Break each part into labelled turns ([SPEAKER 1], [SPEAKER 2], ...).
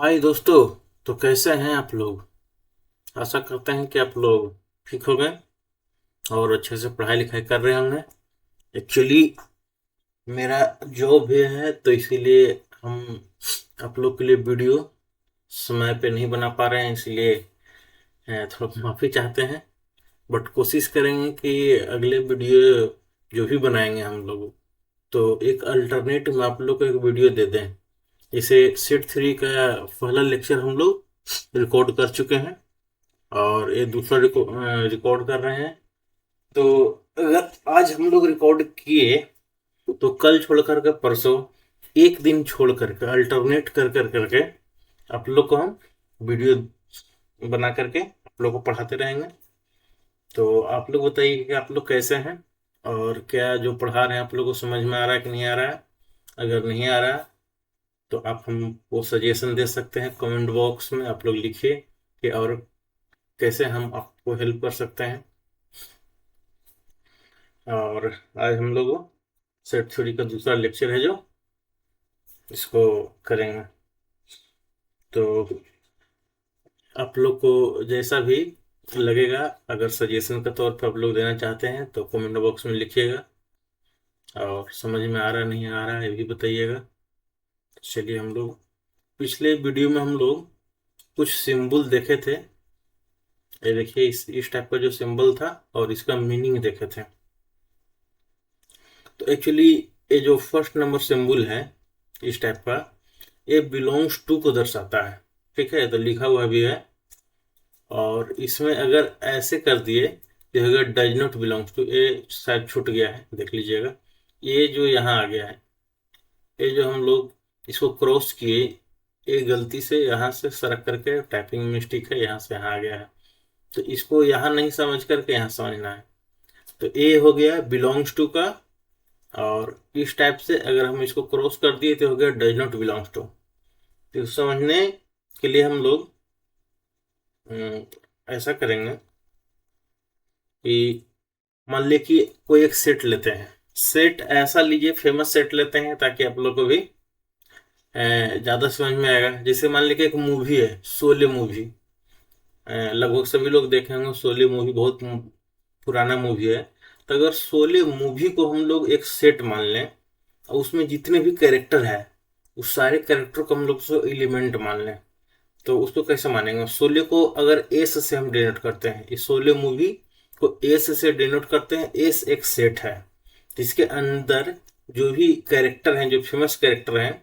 [SPEAKER 1] हाय दोस्तों। तो कैसे हैं आप लोग। आशा करते हैं कि आप लोग ठीक हो गए और अच्छे से पढ़ाई लिखाई कर रहे होंगे। एक्चुअली मेरा जॉब भी है तो इसीलिए हम आप लोग के लिए वीडियो समय पे नहीं बना पा रहे हैं, इसलिए थोड़ा माफ़ी चाहते हैं। बट कोशिश करेंगे कि अगले वीडियो जो भी बनाएंगे हम लोग तो एक अल्टरनेट में आप लोग को एक वीडियो दे दें। जैसे सेट थ्री का पहला लेक्चर हम लोग रिकॉर्ड कर चुके हैं और ये दूसरा रिकॉर्ड कर रहे हैं। तो अगर आज हम लोग रिकॉर्ड किए तो कल छोड़ करके परसों एक दिन छोड़ करके अल्टरनेट कर करके आप लोग को हम वीडियो बना करके आप लोग को पढ़ाते रहेंगे। तो आप लोग बताइए कि आप लोग कैसे हैं और क्या जो पढ़ा रहे हैं आप लोग को समझ में आ रहा है कि नहीं आ रहा है। अगर नहीं आ रहा है तो आप हमको सजेशन दे सकते हैं, कमेंट बॉक्स में आप लोग लिखिए कि और कैसे हम आपको हेल्प कर सकते हैं। और आज हम लोग सेट थ्योरी का दूसरा लेक्चर है जो इसको करेंगे। तो आप लोग को जैसा भी लगेगा, अगर सजेशन के तौर पर आप लोग देना चाहते हैं तो कमेंट बॉक्स में लिखिएगा और समझ में आ रहा नहीं आ रहा है ये भी बताइएगा। चलिए, हम लोग पिछले वीडियो में हम लोग कुछ सिंबल देखे थे। ये देखिए, इस टाइप का जो सिंबल था और इसका मीनिंग देखे थे। तो एक्चुअली ये जो फर्स्ट नंबर सिंबल है इस टाइप का, ये बिलोंग्स टू को दर्शाता है। ठीक है, तो लिखा हुआ भी है। और इसमें अगर ऐसे कर दिए तो अगर डज नॉट बिलोंग्स टू, ये शायद छूट गया है, देख लीजिएगा। ये जो यहाँ आ गया है, ये जो हम लोग इसको क्रॉस किए, ये गलती से यहाँ से सरक करके टाइपिंग मिस्टेक है, यहाँ से यहाँ आ गया है। तो इसको यहाँ नहीं समझ करके यहाँ समझना है। तो ये हो गया बिलोंग्स टू का। और इस टाइप से अगर हम इसको क्रॉस कर दिए तो हो गया डज नॉट बिलोंग्स टू। तो समझने के लिए हम लोग ऐसा करेंगे कि मान लीजिए कि कोई एक सेट लेते हैं। सेट ऐसा लीजिए, फेमस सेट लेते हैं ताकि आप लोग को भी ज्यादा समझ में आएगा। जैसे मान लीजिए कि एक मूवी है, शोले मूवी। लगभग सभी लोग देखे होंगे शोले मूवी, बहुत पुराना मूवी है। तो अगर शोले मूवी को हम लोग एक सेट मान लें और उसमें जितने भी कैरेक्टर है उस सारे कैरेक्टर को हम लोग एलिमेंट मान लें, तो उसको कैसे मानेंगे। शोले को अगर एस से हम डिनोट करते हैं, इस शोले मूवी को एस से डिनोट करते हैं। एस एक सेट है जिसके अंदर जो भी कैरेक्टर हैं, जो फेमस कैरेक्टर हैं,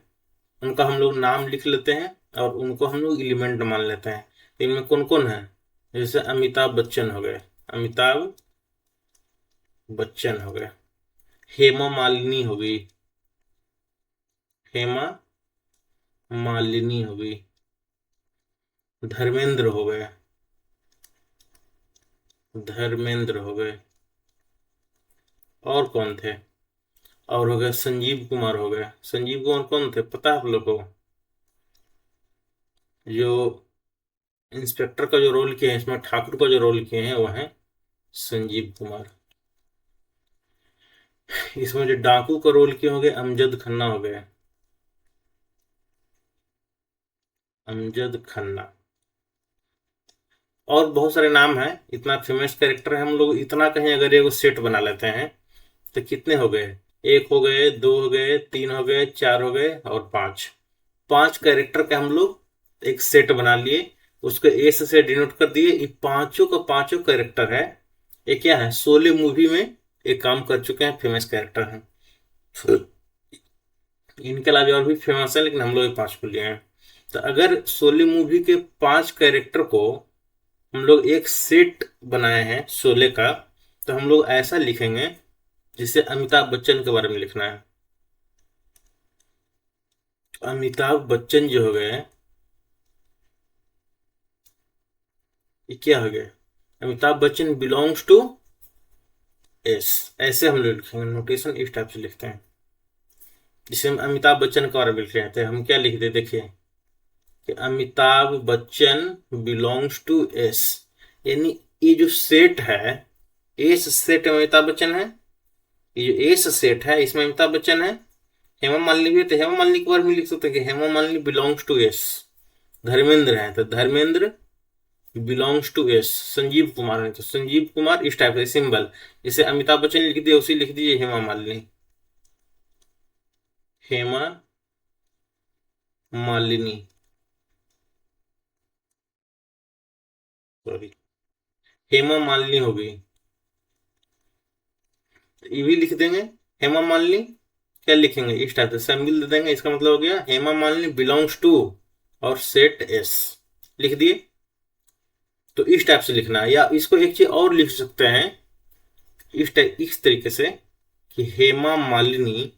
[SPEAKER 1] उनका हम लोग नाम लिख लेते हैं और उनको हम लोग एलिमेंट मान लेते हैं। तो इनमें कौन कौन है, जैसे अमिताभ बच्चन हो गए, अमिताभ बच्चन हो गए। हेमा मालिनी हो गई, हेमा मालिनी हो गई। धर्मेंद्र हो गए, धर्मेंद्र हो गए। और कौन थे, और हो गए संजीव कुमार हो गए। संजीव कुमार कौन थे पता है आप लोग को, जो इंस्पेक्टर का जो रोल किए हैं, इसमें ठाकुर का जो रोल किए हैं वो है संजीव कुमार। इसमें जो डाकू का रोल किए होंगे अमजद खन्ना हो गए, अमजद खन्ना। और बहुत सारे नाम हैं, इतना फेमस कैरेक्टर है। हम लोग इतना कहीं अगर एगो सेट बना लेते हैं तो कितने हो गए, एक हो गए, दो हो गए, तीन हो गए, चार हो गए और पांच। पांच कैरेक्टर का हम लोग एक सेट बना लिए, उसको एस से डिनोट कर दिए। ये पांचों का पांचों कैरेक्टर है, ये क्या है, शोले मूवी में एक काम कर चुके हैं, फेमस कैरेक्टर हैं। इनके अलावा और भी फेमस है लेकिन हम लोग ये पांच को लिए हैं। तो अगर शोले मूवी के पांच कैरेक्टर को हम लोग एक सेट बनाए हैं शोले का, तो हम लोग ऐसा लिखेंगे जिसे अमिताभ बच्चन के बारे में लिखना है। अमिताभ बच्चन जो हो गए, ये क्या हो गया, Amitabh Bachchan belongs to S. ऐसे हम लोग लिखेंगे, नोटेशन इस टाइप से लिखते हैं। जिसे हम अमिताभ बच्चन के बारे में लिख रहे थे, हम क्या लिखते देखिए कि Amitabh Bachchan belongs to S. यानी ये जो सेट है, एस सेट में अमिताभ बच्चन है। ये जो एस सेट है इसमें अमिताभ बच्चन है। हेमा मालिनी भी है तो हेमा मालिनी के बारे में लिख सकते हैं कि Hema Malini belongs to S. Dharmendra है तो Dharmendra belongs to S, Sanjeev Kumar है तो संजीव कुमार, इस टाइप से सिंबल। जैसे अमिताभ बच्चन लिख दिए, उसी लिख दीजिए हेमा मालिनी, हेमा मालिनी, सॉरी हेमा मालिनी हो गई, ये भी लिख देंगे हेमा मालिनी। क्या लिखेंगे, इस टाइप से सिंबल दे देंगे, इसका मतलब हो गया हेमा मालिनी बिलोंग्स टू और सेट एस, लिख दिए। तो इस टाइप से लिखना है, या इसको एक चीज और लिख सकते हैं इस टाइप, इस तरीके से कि Hema Malini,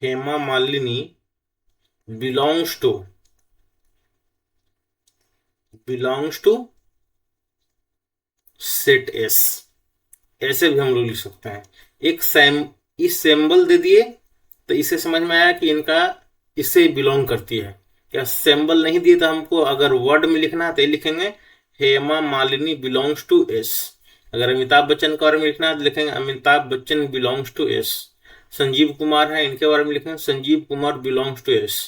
[SPEAKER 1] Hema Malini belongs to, belongs to set S, ऐसे भी हम लोग लिख सकते हैं। एक सैम, इस सिंबल दे दिए तो इससे समझ में आया कि इनका इससे बिलोंग करती है। क्या सिंबल नहीं दिए तो हमको अगर वर्ड में लिखना है तो ये लिखेंगे Hema Malini belongs to S. अगर अमिताभ बच्चन के बारे में लिखना है तो लिखेंगे Amitabh Bachchan belongs to S. Sanjeev Kumar है, इनके बारे में लिखेंगे Sanjeev Kumar belongs to S.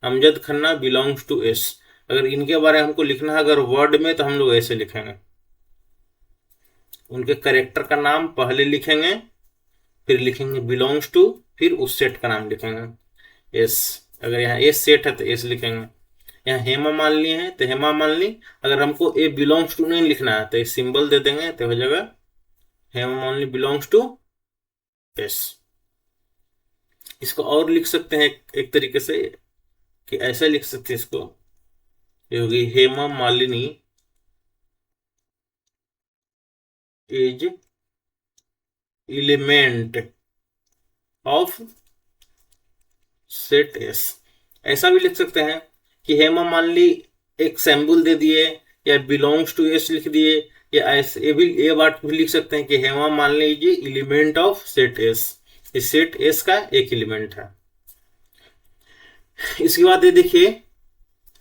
[SPEAKER 1] Amjad Khanna belongs to S. अगर इनके बारे में हमको लिखना है अगर वर्ड में तो हम लोग ऐसे लिखेंगे, उनके करेक्टर का नाम पहले लिखेंगे, फिर लिखेंगे बिलोंग्स टू, फिर उस सेट का नाम लिखेंगे एस। अगर यहाँ एस सेट है तो एस लिखेंगे। यहाँ हेमा मालिनी है तो हेमा मालिनी, अगर हमको ए बिलोंग्स टू नहीं लिखना है तो सिंबल दे देंगे तो हो जाएगा Hema Malini belongs to S. इसको और लिख सकते हैं एक तरीके से कि ऐसा लिख सकते हैं इसको, ये होगी Hema Malini is element of set S. ऐसा भी लिख सकते हैं कि हेमा मालिनी एक सैम्बल दे दिए या बिलोंग्स टू एस लिख दिए, या ऐसे ये बात भी लिख सकते हैं कि Hema Malini is element of set S, इस सेट एस का एक एलिमेंट है। इसके बाद ये देखिए,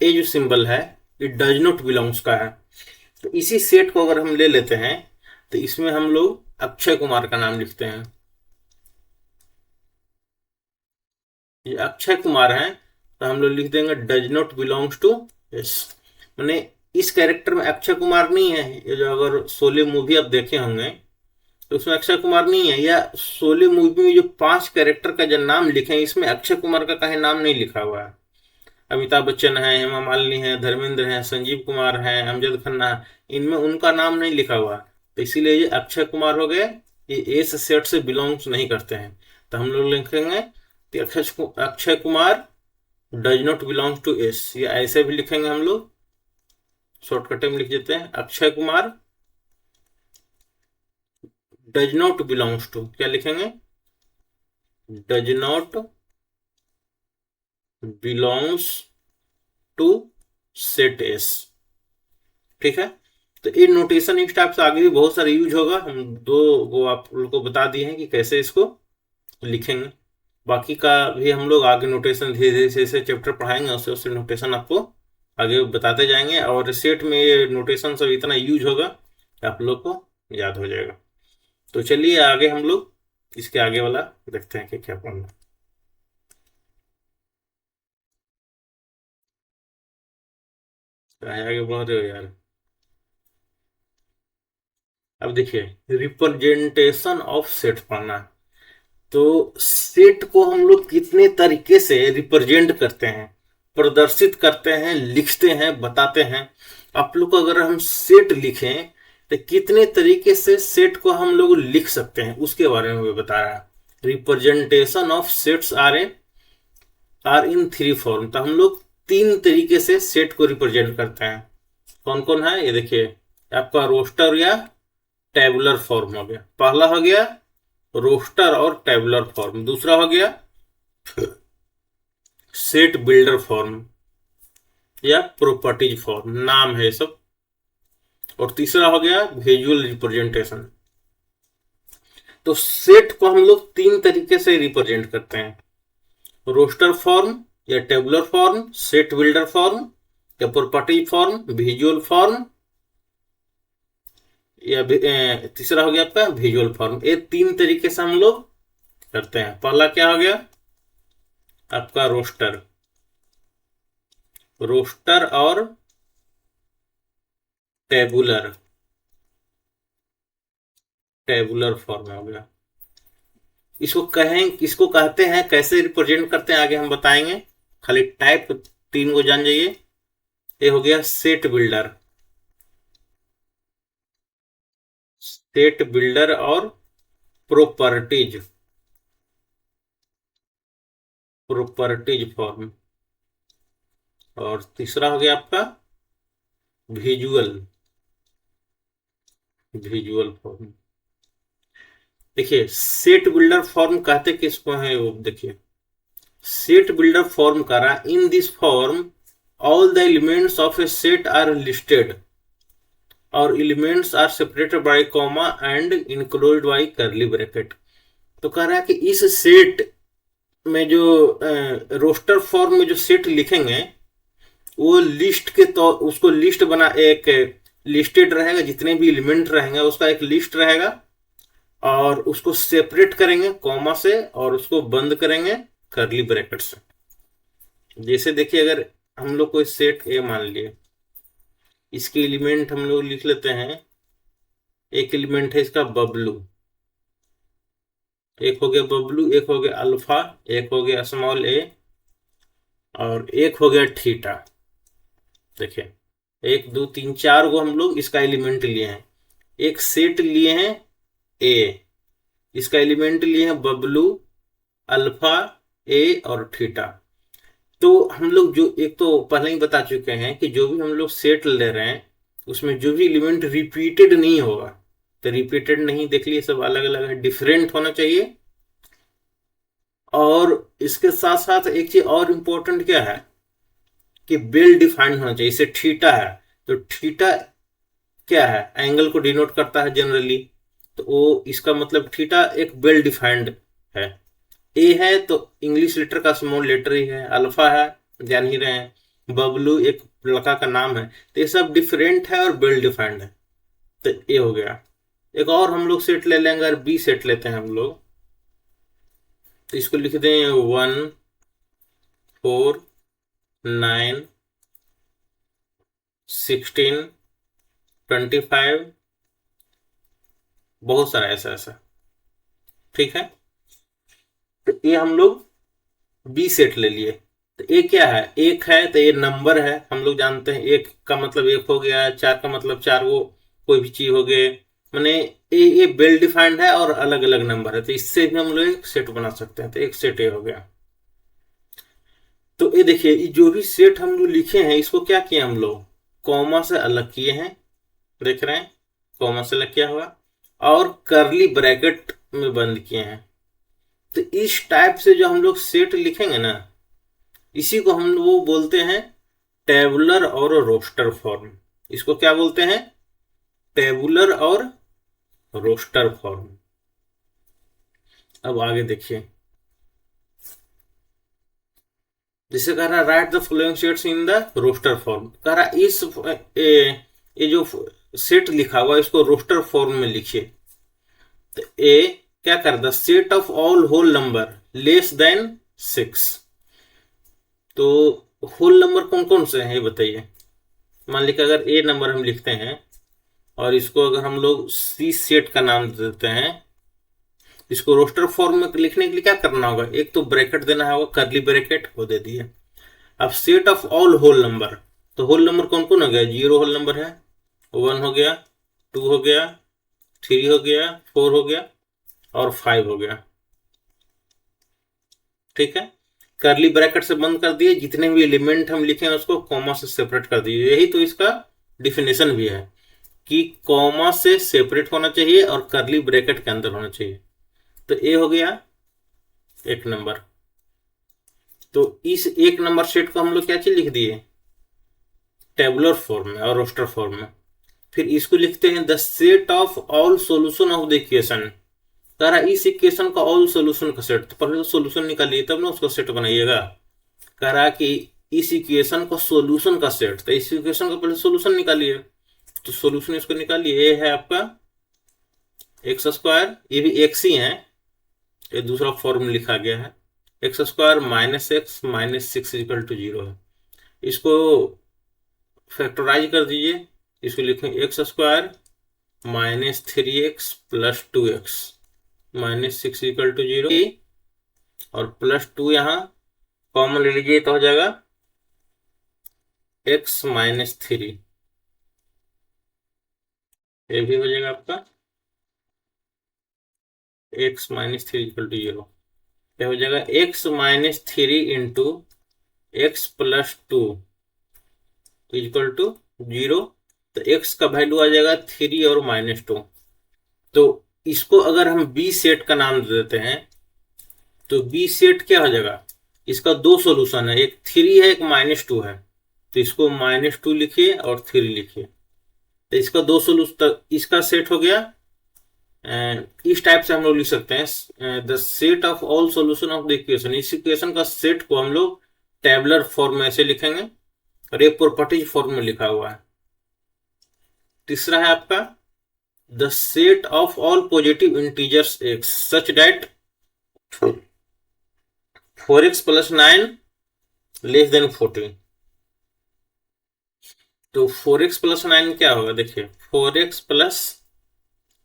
[SPEAKER 1] ये जो सिंबल है ये डज नॉट बिलोंग्स का है। तो इसी सेट को अगर हम ले लेते हैं तो इसमें हम लोग अक्षय कुमार का नाम लिखते हैं, ये अक्षय कुमार हैं तो हम लोग लिख देंगे does not belongs to S. मैंने इस कैरेक्टर में अक्षय कुमार नहीं है, ये जो अगर शोले मूवी आप देखे होंगे तो उसमें अक्षय कुमार नहीं है, या शोले मूवी में जो 5 कैरेक्टर का जो नाम लिखे हैं इसमें अक्षय कुमार का कहीं नाम नहीं लिखा हुआ है। अमिताभ बच्चन है, हेमा मालिनी है, धर्मेंद्र है, संजीव कुमार है, अमजद खन्ना है, इनमें उनका नाम नहीं लिखा हुआ, तो इसीलिए ये अक्षय कुमार हो गए, ये एस सेट से बिलोंग्स नहीं करते हैं। तो हम लोग लिखेंगे कि Akshay Kumar does not belong to S, या ऐसे भी लिखेंगे हम लोग, शॉर्टकट में लिख देते हैं Akshay Kumar does not belongs to, क्या लिखेंगे does not belongs to set S. ठीक है, तो ये नोटेशन इस टाइप से आगे भी बहुत सारा यूज होगा, हम दो वो आप लोग को बता दिए हैं कि कैसे इसको लिखेंगे। बाकी का भी हम लोग आगे नोटेशन धीरे धीरे जैसे चैप्टर पढ़ाएंगे उससे उससे नोटेशन आपको आगे बताते जाएंगे, और सेट में ये नोटेशन सब इतना यूज होगा कि आप लोग को याद हो जाएगा। तो चलिए आगे हम लोग इसके आगे वाला देखते हैं कि क्या पढ़ना है। आगे बढ़ रहे हो यार। अब देखिए रिप्रेजेंटेशन ऑफ सेट पढ़ना है। तो सेट को हम लोग कितने तरीके से रिप्रेजेंट करते हैं, प्रदर्शित करते हैं, लिखते हैं, बताते हैं। आप लोग को अगर हम सेट लिखें तो कितने तरीके से सेट को हम लोग लिख सकते हैं उसके बारे में मैं बता रहा है। Representation of sets are in 3 form. तो हम लोग 3 तरीके से सेट को रिप्रेजेंट करते हैं। कौन कौन है ये देखिए, आपका रोस्टर या टेबुलर फॉर्म हो गया, पहला हो गया रोस्टर और टेबुलर फॉर्म, दूसरा हो गया सेट बिल्डर फॉर्म या प्रॉपर्टीज फॉर्म, नाम है सब, और तीसरा हो गया विजुअल रिप्रेजेंटेशन। तो सेट को हम लोग 3 तरीके से रिप्रेजेंट करते हैं, रोस्टर फॉर्म या tabular form, set builder form या प्रॉपर्टीज फॉर्म, विजुअल फॉर्म, या तीसरा हो गया आपका विजुअल फॉर्म। ये 3 तरीके से हम लोग करते हैं। पहला क्या हो गया आपका रोस्टर, रोस्टर और टेबुलर, टेबुलर फॉर्म हो गया। इसको कहते हैं, कैसे रिप्रेजेंट करते हैं आगे हम बताएंगे, खाली टाइप तीन को जान जाइए। ये हो गया सेट बिल्डर, सेट बिल्डर और प्रॉपर्टीज, प्रॉपर्टीज फॉर्म। और तीसरा हो गया आपका विजुअल, विजुअल फॉर्म। देखिए सेट बिल्डर फॉर्म कहते किसको है, वो देखिए सेट बिल्डर फॉर्म करा, in this form all the elements of a set are listed और elements are separated by comma and enclosed by curly bracket. तो कह रहा है कि इस सेट में जो रोस्टर फॉर्म में जो सेट लिखेंगे वो लिस्ट के तो उसको लिस्ट बना, एक लिस्टेड रहेगा, जितने भी एलिमेंट रहेंगे उसका एक लिस्ट रहेगा, और उसको सेपरेट करेंगे कॉमा से और उसको बंद करेंगे करली ब्रैकेट से। जैसे देखिए अगर हम लोग कोई सेट ए मान लिए, इसके एलिमेंट हम लोग लिख लेते हैं, एक एलिमेंट है इसका बबलू, एक हो गया बबलू, एक हो गया अल्फा, एक हो गया स्मॉल ए, और एक हो गया थीटा। देखिए एक दो तीन चार को हम लोग इसका एलिमेंट लिए हैं, एक सेट लिए हैं ए, इसका एलिमेंट लिए हैं बबलू, अल्फा, ए और थीटा। तो हम लोग जो एक तो पहले ही बता चुके हैं कि जो भी हम लोग सेट ले रहे हैं उसमें जो भी एलिमेंट रिपीटेड नहीं होगा, तो रिपीटेड नहीं, देख लिए सब अलग अलग है, डिफरेंट होना चाहिए। और इसके साथ साथ एक चीज और इंपॉर्टेंट क्या है कि वेल डिफाइंड होना चाहिए। जैसे थीटा है, तो थीटा क्या है, एंगल को डिनोट करता है जनरली, तो वो इसका मतलब थीटा एक वेल डिफाइंड है। ए है तो इंग्लिश लेटर का स्मॉल लेटर ही है, अल्फा है जान ही रहे हैं, बबलू एक लड़का का नाम है, तो ये सब डिफरेंट है और वेल डिफाइंड है। तो ये हो गया। एक और हम लोग सेट ले लेंगे, अगर बी सेट लेते हैं हम लोग, तो इसको लिख दें 1 4 9 16 25, बहुत सारा ऐसा ऐसा, ठीक है। तो ये हम लोग बी सेट ले लिए। तो ए क्या है, एक है तो ये नंबर है, हम लोग जानते हैं एक का मतलब एक हो गया, चार का मतलब चार, वो कोई भी चीज हो गए, मैंने ये वेल डिफाइंड है और अलग अलग नंबर है, तो इससे भी हम लोग एक सेट बना सकते हैं। तो एक सेट ए हो गया। तो ये देखिए ये जो भी सेट हम लोग लिखे हैं इसको क्या किए हम लोग, कॉमा से अलग किए हैं, देख रहे हैं कॉमा से अलग किया हुआ, और करली ब्रैकेट में बंद किए हैं। तो इस टाइप से जो हम लोग सेट लिखेंगे ना, इसी को हम वो बोलते हैं टेबुलर और रोस्टर फॉर्म। इसको क्या बोलते हैं, टेबुलर और रोस्टर फॉर्म। अब आगे देखिए, जिसे कह रहा है write the following sets in the roster form, कह रहा इस ये जो सेट लिखा हुआ इसको रोस्टर फॉर्म में लिखिए। तो ए क्या कर, the set of all whole number less than 6। तो होल नंबर कौन कौन से हैं ये बताइए। मान लीजिए अगर ए नंबर हम लिखते हैं और इसको अगर हम लोग सी सेट का नाम देते हैं, इसको रोस्टर फॉर्म में लिखने के लिए क्या करना होगा, एक तो ब्रैकेट देना होगा, करली ब्रैकेट वो दे दिए। अब set of all whole number, तो होल नंबर कौन कौन हो गया, 0 होल नंबर है, 1 हो गया, 2 हो गया, 3 हो गया, 4 हो गया और 5 हो गया, ठीक है। करली ब्रैकेट से बंद कर दिए, जितने भी एलिमेंट हम लिखे हैं उसको कॉमा से सेपरेट कर दिए। यही तो इसका डिफिनेशन भी है कि कॉमा से सेपरेट होना चाहिए और करली ब्रैकेट के अंदर होना चाहिए। तो ए हो गया एक नंबर। तो इस एक नंबर सेट को हम लोग क्या चीज लिख दिए, टेबुलर फॉर्म में और रोस्टर फॉर्म में। फिर इसको लिखते हैं the set of all solution of the equation. कह रहा इस इक्वेशन का ऑल सॉल्यूशन का सेट, तो पहले तो सॉल्यूशन निकालिए तब ना उसका सेट बनाइएगा। कह रहा कि इस इक्वेशन का सॉल्यूशन का सेट, तो इस इक्वेशन का पहले सॉल्यूशन निकालिए। तो सॉल्यूशन इसको निकालिए, ये है आपका एक्स स्क्वायर, ये भी एक्स ही है, ये दूसरा फॉर्म लिखा गया है, x square minus x minus 6 equal to 0 है। इसको फैक्टराइज कर दीजिए, इसको लिखें x square minus 3x plus 2x minus 6 equal to 0, और प्लस 2 यहाँ कॉमन ले लीजिए तो हो जाएगा x माइनस 3, ये भी हो जाएगा आपका x माइनस 3 इक्वल टू 0। क्या हो जाएगा x minus 3 into x plus 2 equal to 0। तो x का वैल्यू आ जाएगा 3 और -2। तो इसको अगर हम बी सेट का नाम दे देते हैं तो बी सेट क्या हो जाएगा, इसका दो सॉल्यूशन है, एक 3 है एक -2 है, तो इसको -2 लिखिए और 3 लिखिए, तो इसका दो सॉल्यूशन, इसका सेट हो गया। इस टाइप से हम लोग लिख सकते हैं the set of all solution of the equation. इस इक्वेशन का सेट को हम लोग टेबलर फॉर्म में ऐसे लिखेंगे, और एक प्रॉपर्टीज फॉर्म में लिखा हुआ है। तीसरा है आपका the set of all positive integers x such that 4x plus 9 less than 14। तो 4x प्लस 9 क्या होगा, देखिए 4x प्लस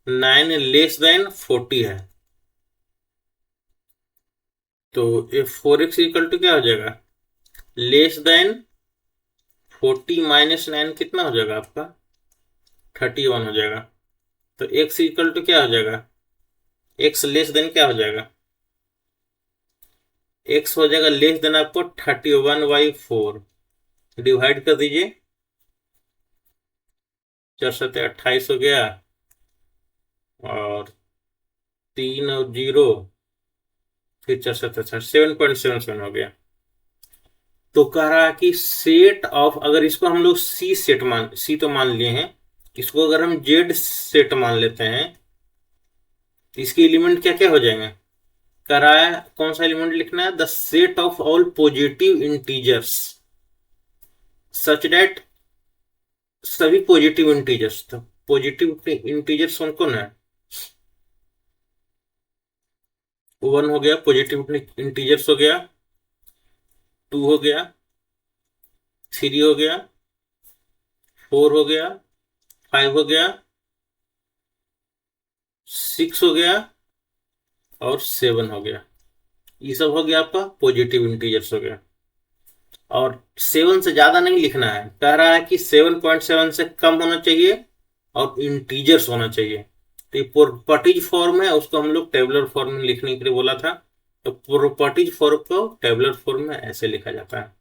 [SPEAKER 1] 9 लेस देन 40 है, तो ये 4x इक्वल टू क्या हो जाएगा, लेस देन 40 माइनस 9 कितना हो जाएगा आपका 31 हो जाएगा। तो x इक्वल टू क्या हो जाएगा, x लेस देन क्या हो जाएगा, x हो जाएगा लेस देन आपको 31/4, डिवाइड कर दीजिए, 4 7 28 हो गया, और 3 और 0 फिर 4 7 7.77 हो गया। तो कह रहा है कि सेट ऑफ, अगर इसको हम लोग सी सेट सी तो मान लिए हैं, इसको अगर हम जेड सेट मान लेते हैं तो इसके एलिमेंट क्या क्या हो जाएंगे। कह रहा है कौन सा एलिमेंट लिखना है, the set of all positive integers such that, सभी पॉजिटिव इंटीजर्स, तो पॉजिटिव इंटीजर्स कौन कौन है, 1 हो गया पॉजिटिव इंटीजर्स हो गया, 2 हो गया, 3 हो गया, 4 हो गया, 5 हो गया, 6 हो गया, और 7 हो गया। ये सब हो गया आपका पॉजिटिव इंटीजर्स हो गया। और 7 से ज्यादा नहीं लिखना है, कह रहा है कि 7.7 से कम होना चाहिए और इंटीजर्स होना चाहिए। तो ये प्रॉपर्टीज फॉर्म है, उसको हम लोग टेबुलर फॉर्म में लिखने के लिए बोला था। तो प्रॉपर्टीज फॉर्म को टेबुलर फॉर्म में ऐसे लिखा जाता है।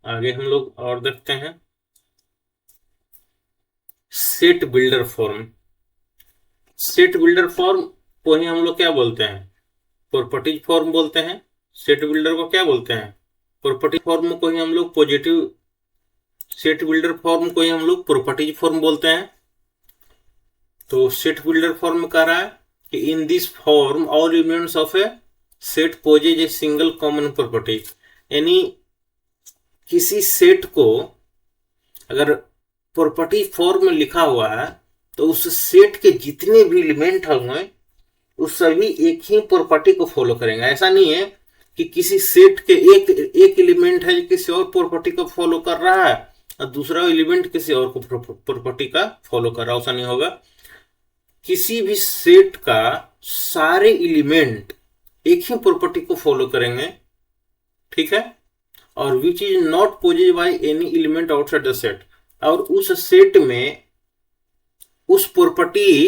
[SPEAKER 1] आगे हम लोग और देखते हैं set builder form. Set builder form को ही हम लोग क्या बोलते हैं, प्रॉपर्टीज फॉर्म बोलते हैं। सेट बिल्डर को क्या बोलते हैं, प्रॉपर्टी फॉर्म को ही हम लोग पॉजिटिव, सेट बिल्डर फॉर्म को ही हम लोग प्रॉपर्टीज फॉर्म बोलते हैं। तो सेट बिल्डर फॉर्म कह रहा है कि in this form all elements of a set possesses a single common property, यानी किसी सेट को अगर प्रॉपर्टी फॉर्म में लिखा हुआ है तो उस सेट के जितने भी एलिमेंट होंगे उस सभी एक ही प्रॉपर्टी को फॉलो करेंगे। ऐसा नहीं है कि किसी सेट के एक एलिमेंट है किसी और प्रॉपर्टी को फॉलो कर रहा है और दूसरा एलिमेंट किसी और को प्रॉपर्टी का फॉलो कर रहा है, ऐसा नहीं होगा। किसी भी सेट का सारे एलिमेंट एक ही प्रॉपर्टी को फॉलो करेंगे, ठीक है, और which is not possessed by any element outside the set, और उस सेट में उस प्रॉपर्टी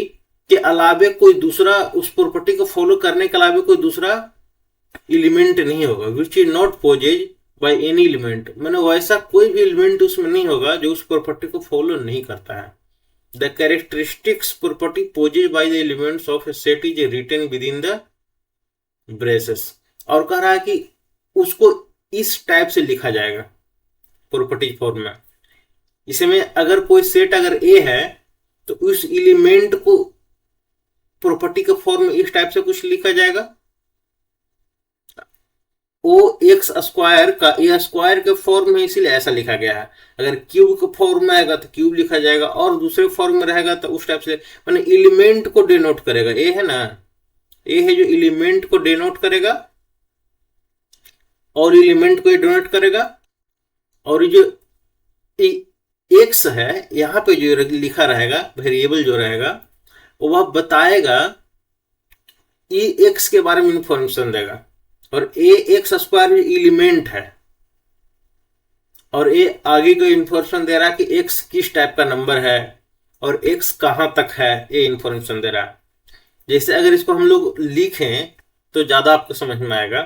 [SPEAKER 1] के अलावे कोई दूसरा, उस प्रॉपर्टी को फॉलो करने के अलावे कोई दूसरा एलिमेंट नहीं होगा। Which is not possessed by any element, मैंने वैसा कोई भी एलिमेंट उसमें नहीं होगा जो उस प्रॉपर्टी को फॉलो नहीं करता है। The characteristics property possessed by the elements of a set is written within the braces, और कह रहा है कि उसको इस टाइप से लिखा जाएगा प्रॉपर्टी फॉर्म में। इसमें अगर कोई सेट अगर ए है तो उस एलिमेंट को प्रॉपर्टी के फॉर्म में इस टाइप से कुछ लिखा जाएगा। ओ एक्स स्क्वायर का ए स्क्वायर के फॉर्म में इसीलिए ऐसा लिखा गया है। अगर क्यूब के फॉर्म में आएगा तो क्यूब लिखा जाएगा, और दूसरे फॉर्म में रहेगा तो उस टाइप से, माने एलिमेंट को डिनोट करेगा। ए है ना, ए है जो एलिमेंट को डिनोट करेगा और एलिमेंट को डिनोट करेगा, और ये जो एक्स है यहाँ पे जो लिखा रहेगा, वेरिएबल जो रहेगा, वो वह बताएगा, ये एक्स के बारे में इंफॉर्मेशन देगा। और ए एक्स स्क्वायर एलिमेंट है, और ये आगे को इंफॉर्मेशन दे रहा है कि एक्स किस टाइप का नंबर है और एक्स कहां तक है, ये इंफॉर्मेशन दे रहा है। जैसे अगर इसको हम लोग लिखें तो ज्यादा आपको समझ में आएगा।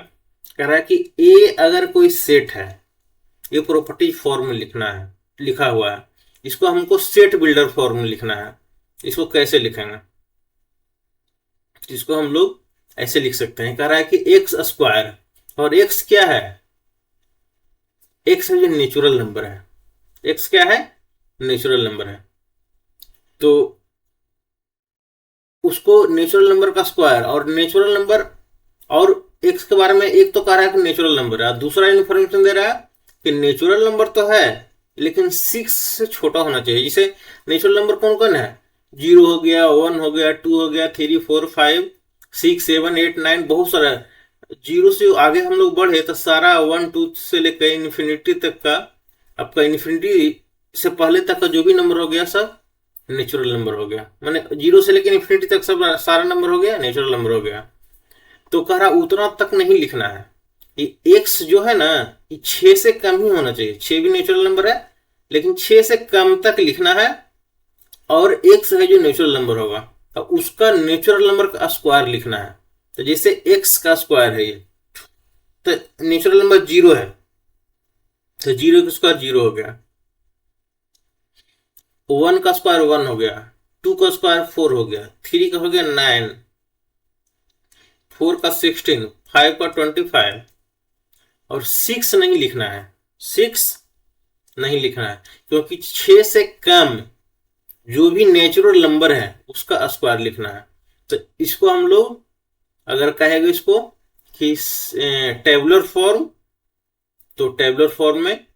[SPEAKER 1] कह रहा है कि ए अगर कोई सेट है, ये प्रॉपर्टी फॉर्म में लिखना है, लिखा हुआ है, इसको हमको सेट बिल्डर फॉर्म में लिखना है। इसको कैसे लिखेंगे? इसको हम लोग ऐसे लिख सकते हैं। कह रहा है कि एक्स स्क्वायर, और एक्स क्या है? एक्स है जो नेचुरल नंबर है। एक्स क्या है? नेचुरल नंबर है। तो उसको नेचुरल नंबर का स्क्वायर, और नेचुरल नंबर, और एक्स के बारे में एक तो कह रहा है कि नेचुरल नंबर है, दूसरा इंफॉर्मेशन दे रहा है कि नेचुरल नंबर तो है लेकिन 6 से छोटा होना चाहिए। जैसे नेचुरल नंबर कौन कौन है? 0 हो गया, 1 हो गया, 2 हो गया, 3 4 5 6 7 8 9, बहुत सारा। जीरो से आगे हम लोग बढ़े तो सारा 1 2 से लेकर इन्फिनिटी तक का, आपका इन्फिनिटी से पहले तक का जो भी नंबर हो गया सब नेचुरल नंबर हो गया। माने जीरो से लेकर इन्फिनिटी तक सब सारा नंबर हो गया नेचुरल नंबर हो गया। तो कह रहा उतना तक नहीं लिखना है, ये एक्स जो है ना, ये 6 से कम ही होना चाहिए। 6 भी नेचुरल नंबर है लेकिन 6 से कम तक लिखना है, और एक्स है जो नेचुरल नंबर होगा, तो उसका नेचुरल नंबर का स्क्वायर लिखना है। तो जैसे एक्स का स्क्वायर है ये, तो नेचुरल नंबर 0 है, तो 0 का स्क्वायर 0 हो गया। 1 का स्क्वायर 1 हो गया, 2 का स्क्वायर 4 हो गया, 3 का हो गया 9, 4 का 16, 5 का 25, और 6 नहीं लिखना है। 6 नहीं लिखना है क्योंकि 6 से कम जो भी नेचुरल नंबर है उसका स्क्वायर लिखना है। तो इसको हम लोग अगर कहेंगे इसको कि टेबुलर फॉर्म, तो टेबुलर फॉर्म में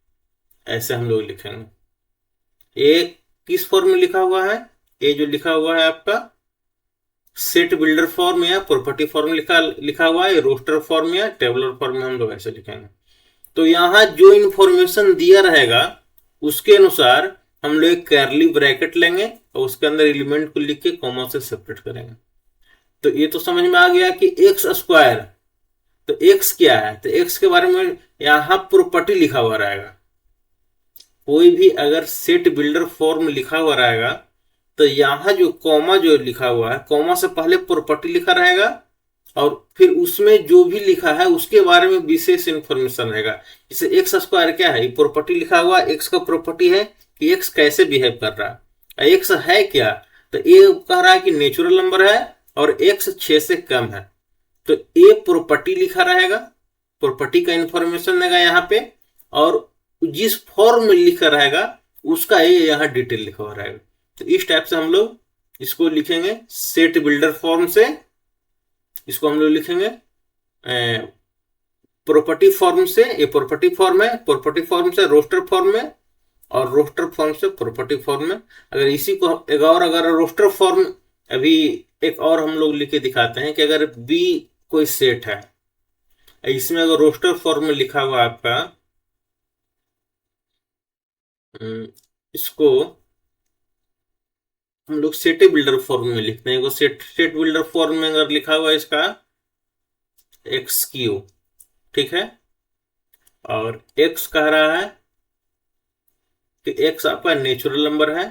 [SPEAKER 1] ऐसे हम लोग लिखेंगे। ए किस फॉर्म में लिखा हुआ है? ए जो लिखा हुआ है आपका सेट बिल्डर फॉर्म या प्रॉपर्टी फॉर्म लिखा हुआ है, रोस्टर फॉर्म या टेबुलर फॉर्म में हम लोग ऐसे लिखेंगे। तो यहां जो इंफॉर्मेशन दिया रहेगा उसके अनुसार हम लोग एक कर्ली ब्रैकेट लेंगे और उसके अंदर एलिमेंट को लिख के कॉमा से सेपरेट करेंगे। तो ये तो समझ में आ गया कि एक्स स्क्वायर, तो एक्स क्या है? तो एक्स के बारे में यहां प्रॉपर्टी लिखा हुआ रहेगा। कोई भी अगर सेट बिल्डर फॉर्म लिखा हुआ रहेगा तो यहां जो कॉमा जो लिखा हुआ है, कॉमा से पहले प्रॉपर्टी लिखा रहेगा, और फिर उसमें जो भी लिखा है उसके बारे में विशेष इंफॉर्मेशन रहेगा। जैसे एक्स स्क्वायर क्या है, प्रॉपर्टी लिखा हुआ, एक्स का प्रॉपर्टी है कि एक्स कैसे बिहेव कर रहा है। एक्स है क्या? तो ये कह रहा है कि नेचुरल नंबर है और एक्स 6 से कम है, तो ए प्रॉपर्टी लिखा रहेगा, प्रॉपर्टी का इंफॉर्मेशन देगा यहाँ पे, और जिस फॉर्म में लिखा रहेगा उसका ये यहाँ डिटेल लिखा हुआ रहेगा। तो इस टाइप से हम लोग इसको लिखेंगे सेट बिल्डर फॉर्म से। इसको हम लोग लिखेंगे प्रॉपर्टी फॉर्म से, ये प्रॉपर्टी फॉर्म है, प्रॉपर्टी फॉर्म से रोस्टर फॉर्म में, और रोस्टर फॉर्म से प्रॉपर्टी फॉर्म में। अगर इसी को एक और, अगर रोस्टर फॉर्म, अभी एक और हम लोग लिख के दिखाते हैं कि अगर बी कोई सेट है, इसमें अगर रोस्टर फॉर्म में लिखा हुआ आपका, इसको हम लोग सेट बिल्डर फॉर्म में लिखते हैं। सेट बिल्डर फॉर्म में अगर लिखा हुआ है इसका एक्स क्यू, ठीक है, और एक्स कह रहा है कि एक्स आपका नेचुरल नंबर है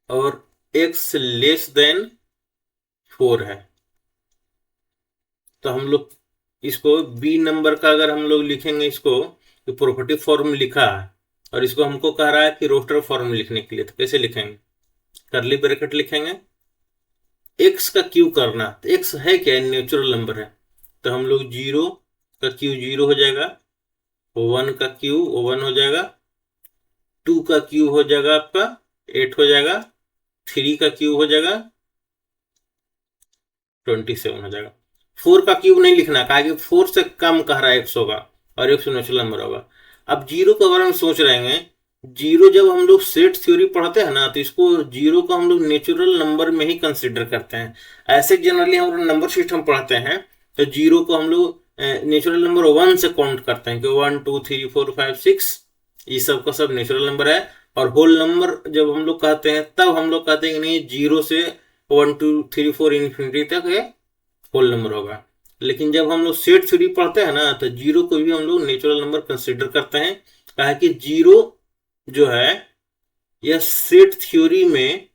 [SPEAKER 1] और एक्स लेस देन 4 है। तो हम लोग इसको बी नंबर का अगर हम लोग लिखेंगे, इसको प्रॉपर्टी फॉर्म लिखा है और इसको हमको कह रहा है कि रोस्टर फॉर्म लिखने के लिए, तो कैसे लिखेंगे? करली ब्रैकेट लिखेंगे, एक्स का क्यू करना, तो एक्स है क्या? नेचुरल नंबर है, तो हम लोग 0 का क्यू 0 हो जाएगा, 1 का क्यू 1 हो जाएगा, 2 का क्यू हो जाएगा आपका 8 हो जाएगा, 3 का क्यू हो जाएगा 27 हो जाएगा। 4 का क्यूब नहीं लिखना, कहा कि 4 से कम कह रहा है एक्स होगा और एक्स नेचुरल नंबर होगा। अब 0 के बारे में सोच रहे हैं, 0 जब हम लोग सेट थ्योरी पढ़ते हैं ना, तो इसको 0 को हम लोग नेचुरल नंबर में ही कंसिडर करते हैं। ऐसे जनरली हम लोग नंबर सिस्टम पढ़ते हैं तो 0 को हम लोग नेचुरल नंबर वन से काउंट करते हैं कि 1 2 3 4 5 6, ये सब का सब नेचुरल नंबर है। और होल नंबर जब हम लोग कहते हैं तब हम लोग कहते हैं कि नहीं, 0 से 1 2 3 4 इन्फिनिटी तक ये होल नंबर होगा। लेकिन जब हम लोग सेट थ्योरी पढ़ते हैं ना, तो जीरो को भी हम लोग नेचुरल नंबर कंसिडर करते हैं। कहा कि जीरो जो है, यह सेट थ्योरी में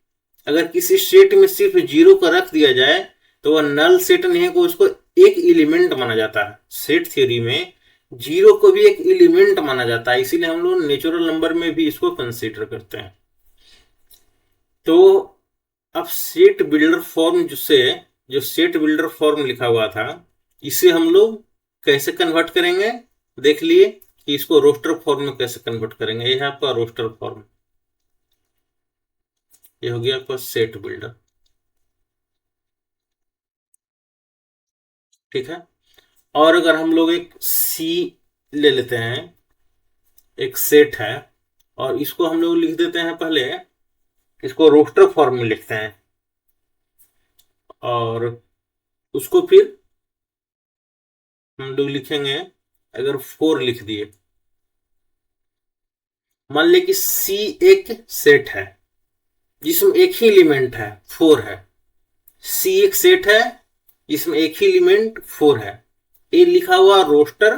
[SPEAKER 1] अगर किसी सेट में सिर्फ जीरो का रख दिया जाए तो वह नल सेट नहीं है, को उसको एक एलिमेंट माना जाता है। सेट थ्योरी में जीरो को भी एक एलिमेंट माना जाता है, इसीलिए हम लोग नेचुरल नंबर में भी इसको कंसीडर करते हैं। तो अब सेट बिल्डर फॉर्म से, जो सेट बिल्डर फॉर्म लिखा हुआ था, इसे हम लोग कैसे कन्वर्ट करेंगे, देख लिए कि इसको रोस्टर फॉर्म में कैसे कन्वर्ट करेंगे। यह है आपका रोस्टर फॉर्म, ये हो गया आपका सेट बिल्डर। ठीक है। और अगर हम लोग एक सी ले लेते हैं, एक सेट है, और इसको हम लोग लिख देते हैं, पहले इसको रोस्टर फॉर्म में लिखते हैं, और उसको फिर हम लोग लिखेंगे, अगर 4 लिख दिए, मान ले कि सी एक सेट है जिसमें एक ही एलिमेंट है, 4 है। सी एक सेट है जिसमें एक ही एलिमेंट 4 है, ये लिखा हुआ रोस्टर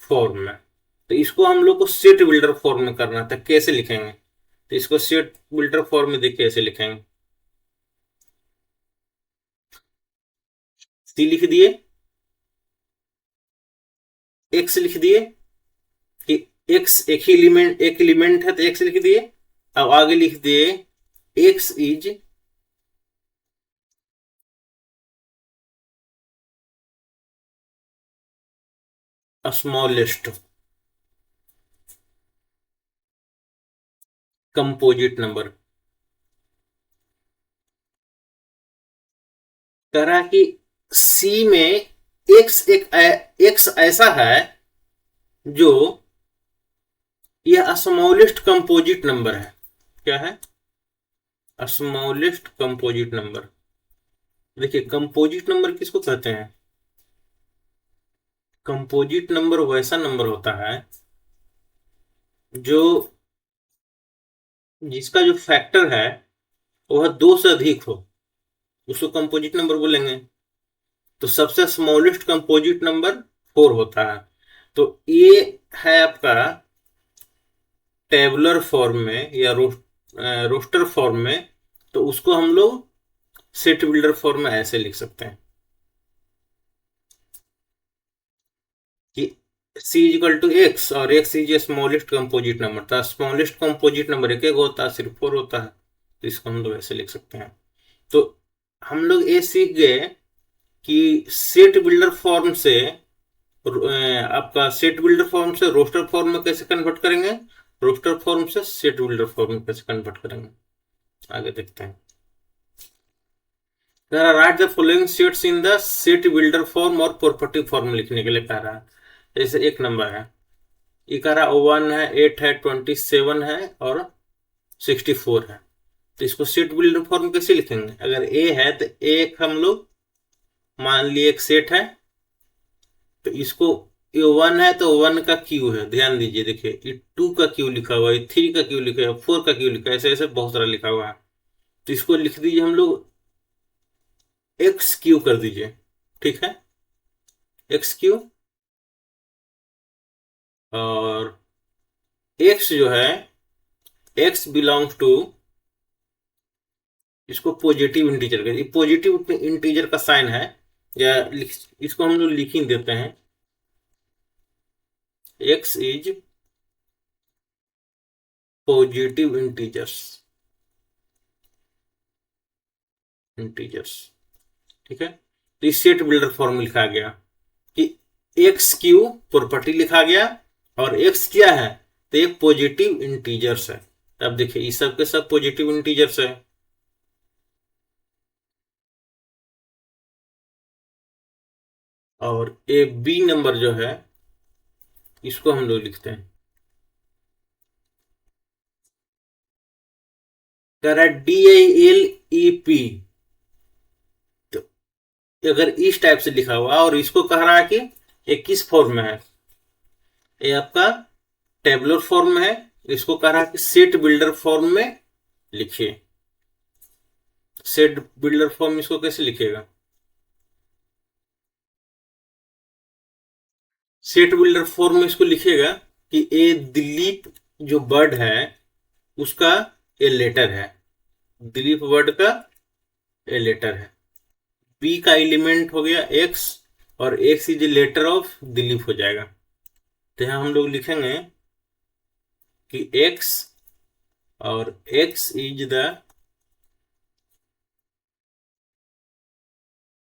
[SPEAKER 1] फॉर्म में। तो इसको हम लोग को सेट बिल्डर फॉर्म में करना था, कैसे लिखेंगे, तो इसको सेट बिल्डर फॉर्म में देखिए कैसे लिखेंगे। सी लिख दिए, एक्स लिख दिए, कि एक्स एक एलिमेंट है तो एक्स लिख दिए। अब आगे लिख दिए x is smallest composite number. कह रहा है कि सी में एक्स ऐसा है जो, यह स्मॉलेस्ट कंपोजिट नंबर है। क्या है? Smallest composite number. देखिए, कंपोजिट नंबर किसको कहते हैं? कंपोजिट नंबर वैसा नंबर होता है जो, जिसका जो फैक्टर है वह 2 से अधिक हो, उसको कंपोजिट नंबर बोलेंगे। तो सबसे स्मॉलेस्ट कंपोजिट नंबर 4 होता है। तो ये है आपका टेबुलर फॉर्म में या रोस्टर फॉर्म में, तो उसको हम लोग सेट बिल्डर फॉर्म में ऐसे लिख सकते हैं कि सी इजिकल टू एक्स, और x is A smallest composite number था। स्मॉलेस्ट कंपोजिट नंबर एक एक होता है, सिर्फ 4 होता है, तो इसको हम लोग ऐसे लिख सकते हैं। तो हम लोग ये सीख गए कि सेट बिल्डर फॉर्म से, आपका सेट बिल्डर फॉर्म से रोस्टर फॉर्म में कैसे कन्वर्ट करेंगे, रोस्टर फॉर्म से सेट बिल्डर फॉर्म में कैसे कन्वर्ट करेंगे, आगे देखते हैं। कह रहा right the following sets in the set builder form और प्रॉपर्टी फॉर्म लिखने के लिए कह रहा है। जैसे एक नंबर है, ये कह रहा 1 है, 8 है, 27 है और 64 है। तो इसको सेट बिल्डर फॉर्म कैसे लिखेंगे? अगर ए है तो एक हम लोग मान लिए एक सेट है, तो इसको, ये 1 है तो 1 का क्यू है, ध्यान दीजिए, देखिए ये 2 का क्यू लिखा हुआ है, 3 का क्यू लिखा है, 4 का क्यू लिखा है, ऐसे ऐसे बहुत सारा लिखा हुआ है। तो इसको लिख दीजिए हम लोग एक्स क्यू कर दीजिए। ठीक है, एक्स क्यू। और एक्स जो है, एक्स बिलोंग्स टू, इसको पॉजिटिव इंटीजर का, ये पॉजिटिव इंटीजर का साइन है, या इसको हम लोग लिख ही देते हैं, x is positive integers, integers. ठीक है, तो इस सेट बिल्डर फॉर्म लिखा गया कि एक्स क्यू प्रॉपर्टी लिखा गया, और एक्स क्या है, तो एक पॉजिटिव इंटीजर्स है। अब देखिए, ये सब के सब पॉजिटिव इंटीजर्स है। और ए बी नंबर जो है, इसको हम लोग लिखते हैं, कह रहा है DILEP। तो अगर इस टाइप से लिखा हुआ और इसको कह रहा है कि ये किस फॉर्म में है, ये आपका टेबुलर फॉर्म में है, इसको कह रहा है कि सेट बिल्डर फॉर्म में लिखिए। सेट बिल्डर फॉर्म इसको कैसे लिखेगा? सेट बिल्डर फॉर्म में इसको लिखेगा कि ए दिलीप जो वर्ड है उसका ए लेटर है, दिलीप वर्ड का ए लेटर है। बी का एलिमेंट हो गया एक्स, और x is a letter of Dilip हो जाएगा। तो यहां हम लोग लिखेंगे कि एक्स और x is the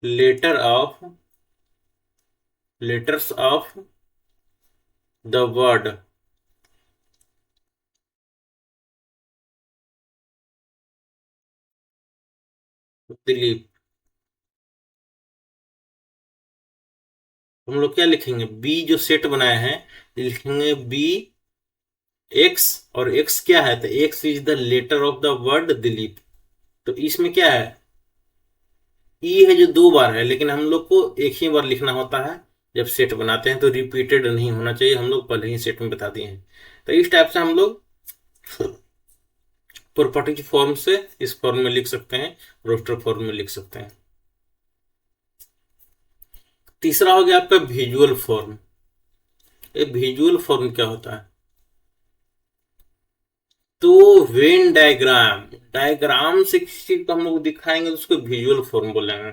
[SPEAKER 1] letters of the word Dilip. हम लोग क्या लिखेंगे? बी जो सेट बनाए हैं लिखेंगे बी एक्स, और एक्स क्या है? तो x is the letter of the word Dilip. तो इसमें क्या है? ई है जो दो बार है, लेकिन हम लोग को एक ही बार लिखना होता है जब सेट बनाते हैं, तो रिपीटेड नहीं होना चाहिए, हम लोग पहले ही सेट में बता दिए हैं। तो इस टाइप से हम लोग प्रॉपर्टी फॉर्म से इस फॉर्म में लिख सकते हैं, रोस्टर फॉर्म में लिख सकते हैं। तीसरा हो गया आपका विजुअल फॉर्म। ये विजुअल फॉर्म क्या होता है? तो वेन डायग्राम, डायग्राम से किसी चीज को हम लोग दिखाएंगे तो उसको विजुअल फॉर्म बोलेंगे।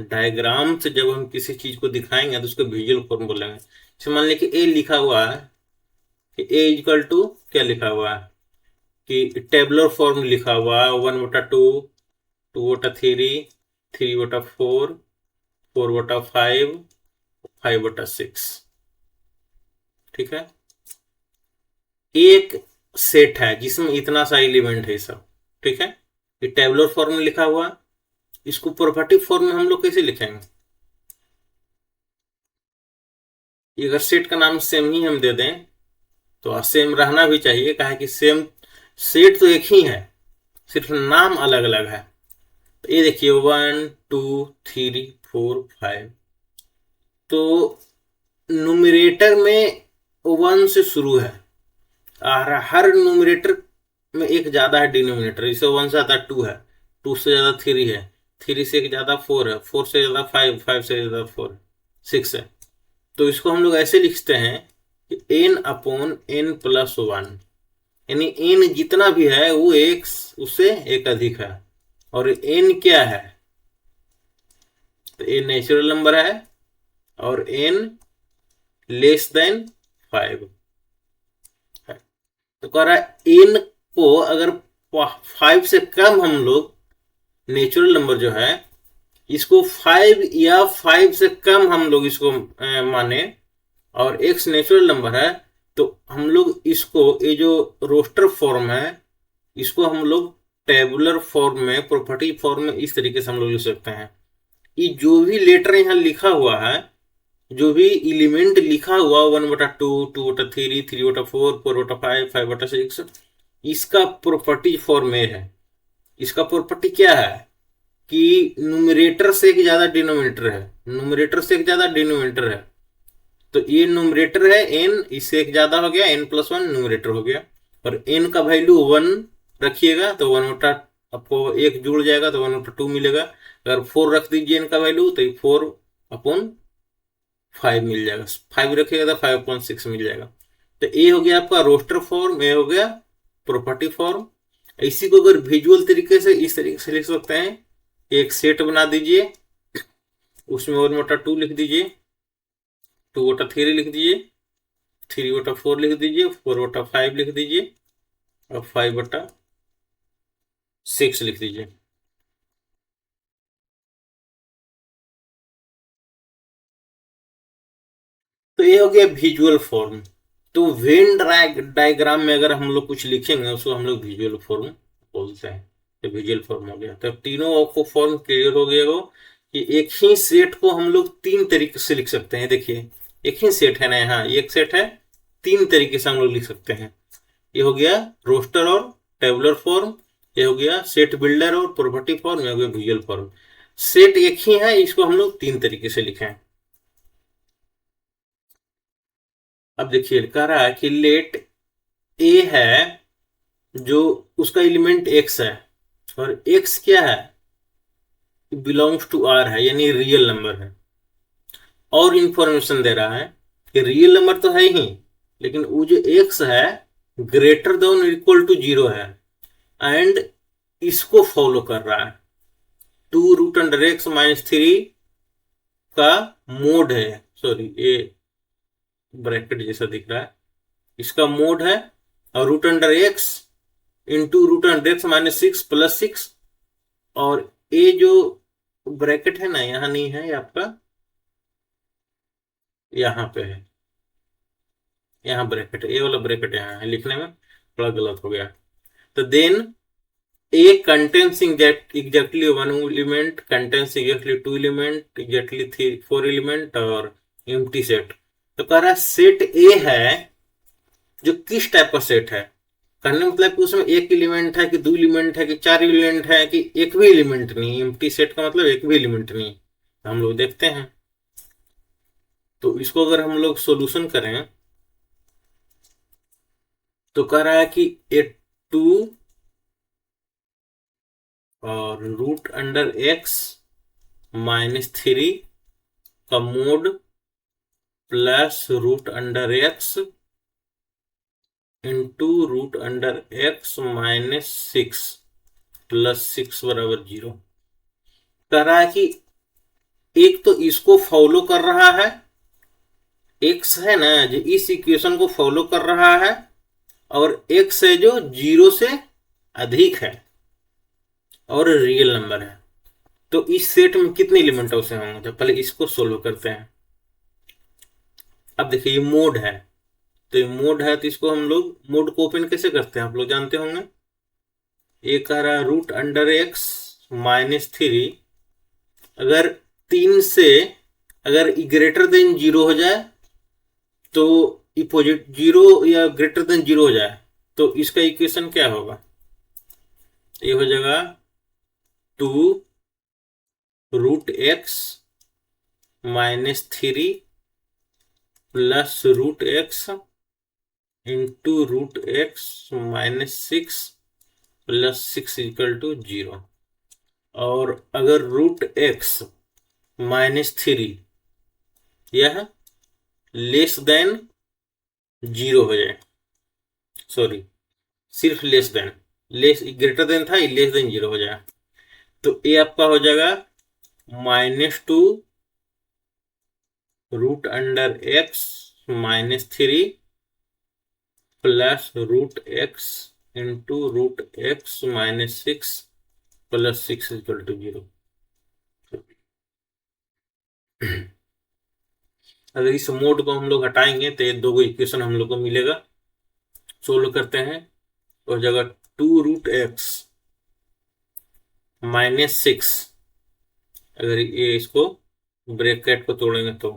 [SPEAKER 1] डायग्राम से जब हम किसी चीज को दिखाएंगे तो उसको विजुअल फॉर्म बोलेंगे। जैसे मान लीजिए कि ए लिखा हुआ है कि ए इक्वल टू क्या लिखा हुआ है कि टेबुलर फॉर्म लिखा हुआ है 1/2, 2/3, 3/4, 4/5, 5/6। ठीक है, एक सेट है जिसमें इतना सा एलिमेंट है सब। ठीक है, ये टेबुलर फॉर्म में लिखा हुआ, इसको प्रॉपर्टी फॉर्म में हम लोग कैसे लिखेंगे? अगर सेट का नाम सेम ही हम दे दें तो सेम रहना भी चाहिए, कहा कि सेम सेट तो एक ही है, सिर्फ नाम अलग अलग है। तो ये देखिए 1 2 3 4 5, तो न्यूमरेटर में 1 से शुरू है, और हर न्यूमरेटर में एक ज्यादा है डिनोमिनेटर। इसे 1 से ज्यादा 2 है, 2 से ज्यादा 3 है, 3 से एक ज्यादा 4 है, 4 से ज्यादा 5, 5 से ज्यादा 4, 6 है। तो इसको हम लोग ऐसे लिखते हैं कि n/n+1, यानी n जितना भी है वो एक उससे एक अधिक है। और n क्या है? तो n नेचुरल नंबर है, और n <5 है। तो कह रहा है n को अगर 5 से कम हम लोग, नेचुरल नंबर जो है इसको 5 या 5 से कम हम लोग इसको माने, और x नेचुरल नंबर है, तो हम लोग इसको ये जो रोस्टर फॉर्म है इसको हम लोग टेबुलर फॉर्म में, प्रॉपर्टी फॉर्म में इस तरीके से हम लोग लिख सकते हैं। ये जो भी लेटर यहाँ लिखा हुआ है, जो भी एलिमेंट लिखा हुआ 1/2, 2/3, 3/4, 4/5, 5/6, इसका प्रॉपर्टी फॉर्म में है। इसका प्रॉपर्टी क्या है कि न्यूमरेटर से एक ज्यादा डिनोमिनेटर है, न्यूमरेटर से एक ज्यादा डिनोमिनेटर है। तो ये न्यूमरेटर है n, इससे एक ज्यादा हो गया, n+1 न्यूमरेटर हो गया। और n का वैल्यू 1 रखिएगा तो 1 बटा आपको एक जुड़ जाएगा तो 1/2 मिलेगा। अगर 4 रख दीजिए n का वैल्यू तो 4/5 मिल जाएगा, 5 रखिएगा तो 5/6 मिल जाएगा। तो ये हो गया आपका रोस्टर फॉर्म, ये हो गया प्रॉपर्टी फॉर्म। इसी को अगर विजुअल तरीके से इस तरीके से लिख सकते हैं, एक सेट बना दीजिए, उसमें 1/2 लिख दीजिए, 2/3 लिख दीजिए, 3/4 लिख दीजिए, 4/5 लिख दीजिए, और 5/6 लिख दीजिए। तो ये हो गया विजुअल फॉर्म। तो वेन डायग्राम में अगर हम लोग कुछ लिखेंगे उसको हम लोग विजुअल फॉर्म बोलते हैं। तो विजुअल फॉर्म हो गया। तो तीनों आपको फॉर्म क्लियर हो गया हो कि एक ही सेट को हम लोग 3 तरीके से लिख सकते हैं। देखिए एक ही सेट है ना, यहाँ एक सेट है, 3 तरीके से हम लोग लिख सकते हैं। ये हो गया रोस्टर और टेबुलर फॉर्म, ये हो गया सेट बिल्डर और प्रॉपर्टी फॉर्म, ये हो गया विजुअल फॉर्म। सेट एक ही है, इसको हम लोग तीन तरीके से लिखें। अब देखिए कह रहा है कि लेट ए है जो उसका एलिमेंट एक्स है, और एक्स क्या है, बिलोंग्स टू आर है, यानी रियल नंबर है। और इंफॉर्मेशन दे रहा है कि रियल नंबर तो है ही, लेकिन वो जो एक्स है greater than equal to zero है, एंड इसको फॉलो कर रहा है। Two root under x minus three का मोड है, सॉरी ये ब्रैकेट जैसा दिख रहा है, इसका मोड है, और root under x into root under x minus six plus six, और ये जो ब्रैकेट है ना यहाँ नहीं है, ये आपका यहाँ पे है, यहाँ ब्रैकेट, ये वाला ब्रैकेट यहाँ है, लिखने में थोड़ा गलत हो गया। तो then A contains exactly one element, contains exactly two element, exactly three four element, और एम्प्टी सेट। तो कह रहा है सेट ए है जो किस टाइप का सेट है, कहने मतलब कि उसमें एक एलिमेंट है कि दो एलिमेंट है कि चार एलिमेंट है कि एक भी एलिमेंट नहीं, एम्प्टी सेट का मतलब एक भी एलिमेंट नहीं। हम लोग देखते हैं। तो इसको अगर हम लोग सॉल्यूशन करें तो कह रहा है कि ए टू और root under x minus three का mod plus root under x into root under x minus six plus six बराबर जीरो। कह रहा है कि एक तो इसको फॉलो कर रहा है, एक्स है ना जो इस इक्वेशन को फॉलो कर रहा है, और एक्स है जो जीरो से अधिक है और रियल नंबर है। तो इस सेट में कितने एलिमेंट उसे होंगे, तो पहले इसको सोल्व करते हैं। अब देखिए ये मोड है, तो ये मोड है, तो इसको हम लोग मोड को ओपन कैसे करते हैं आप लोग जानते होंगे। ये कह रहा है root under x minus three, अगर तीन से अगर ग्रेटर देन जीरो हो जाए, तो इपोजिट जीरो या ग्रेटर देन जीरो हो जाए, तो इसका इक्वेशन क्या होगा, ये हो जाएगा two root x minus three plus root x into root x minus six plus six equal to zero. और अगर रूट एक्स माइनस थ्री यह लेस देन जीरो हो जाए, सॉरी सिर्फ less than, less greater than था, less than zero हो जाए, तो ये आपका हो जाएगा minus two root under x minus three plus root x into root x minus six plus six equal to zero. अगर इस मोड को हम लोग हटाएंगे तो ये दो इक्वेशन हम लोग को मिलेगा। सोल्व करते हैं, तो जगह two root x minus six, अगर ये इसको ब्रैकेट को तोड़ेंगे तो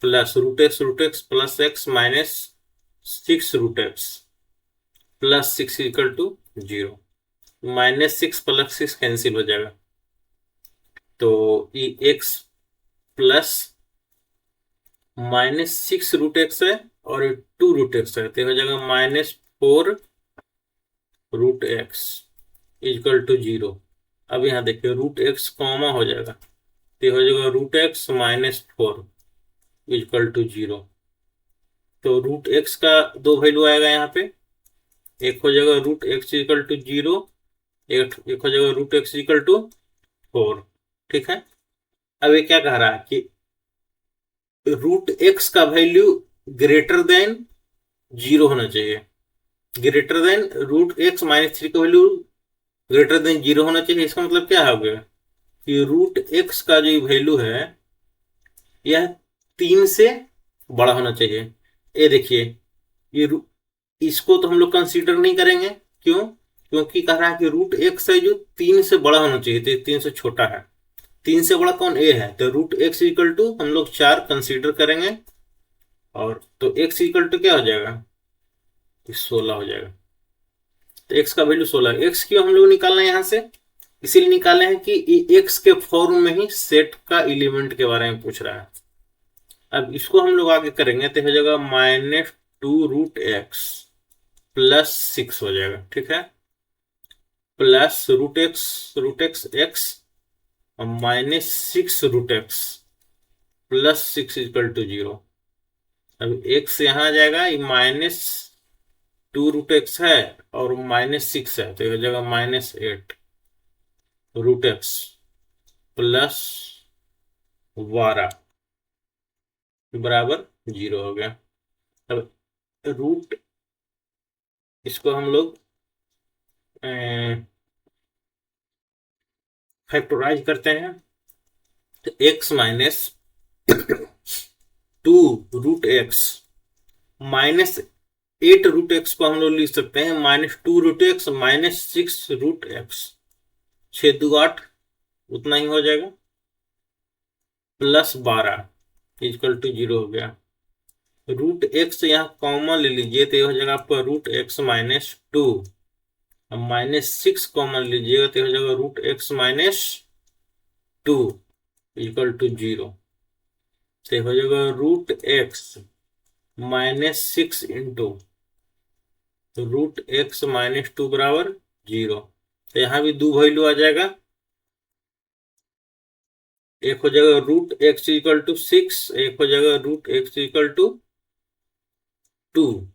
[SPEAKER 1] plus root x plus x minus six root x plus six equal to zero. Minus six plus six cancel हो जाएगा, तो ये x plus minus six root x है और टू रूट एक्स है, तो हो जाएगा minus four root x equal to zero. अब यहाँ देखिए रूट एक्स कॉमा हो जाएगा, तो हो जाएगा root x minus four equal to zero. तो रूट एक्स का दो वैल्यू आएगा यहाँ पे, एक हो जाएगा root x equal to zero, एक हो जाएगा root x equal to four. ठीक है, अब ये क्या कह रहा है कि रूट एक्स का वैल्यू ग्रेटर देन जीरो होना चाहिए, greater than root x minus three का वैल्यू ग्रेटर देन जीरो होना चाहिए। इसका मतलब क्या हो गया कि रूट एक्स का जो वैल्यू है यह तीन से बड़ा होना चाहिए। ये देखिए ये इसको तो हम लोग कंसीडर नहीं करेंगे, क्यों, क्योंकि कह रहा है कि रूट एक्स है जो तीन से बड़ा होना चाहिए, तो तीन से छोटा है, तीन से बड़ा कौन, ए है, तो रूट एक्स इक्वल टू हम लोग चार कंसीडर करेंगे, और तो एक्स इक्वल टू क्या हो जाएगा, 16 हो जाएगा। तो एक्स का वैल्यू 16, एक्स क्यों हम लोग निकालना है यहाँ से, इसीलिए निकाले हैं कि एक्स के फॉर्म में ही सेट का एलिमेंट के बारे में पूछ रहा है। अब इसको हम लोग आगे करेंगे तो हो जाएगा -2√x प्लस 6 हो जाएगा, ठीक है, प्लस रूट एक्स एक्स और -6√x प्लस 6 इक्वल टू 0। अब x यहाँ आ जाएगा, ये -2√x है और -6 है, तो ये हो जाएगा -8√x प्लस 12 बराबर 0 हो गया। अब रूट इसको हम लोग फैक्टराइज करते हैं, तो x -2√x -8√x को हम लोग लिख सकते हैं -2√x -6√x, 6 2 8 उतना ही हो जाएगा, प्लस 12 इक्वल टू 0 हो गया। रूट एक्स यहाँ कॉमन ले लीजिए तो ये हो जाएगा आपका √x -2, अब -6 कॉमन लीजिएगा तो हो जाएगा √x -2 इक्वल टू 0, तो हो जाएगा √x -6 इंटू √x -2 बराबर 0। तो यहाँ भी दो वैल्यू आ जाएगा, एक हो जाएगा √x इक्वल टू 6, एक हो जाएगा √x इक्वल टू 2,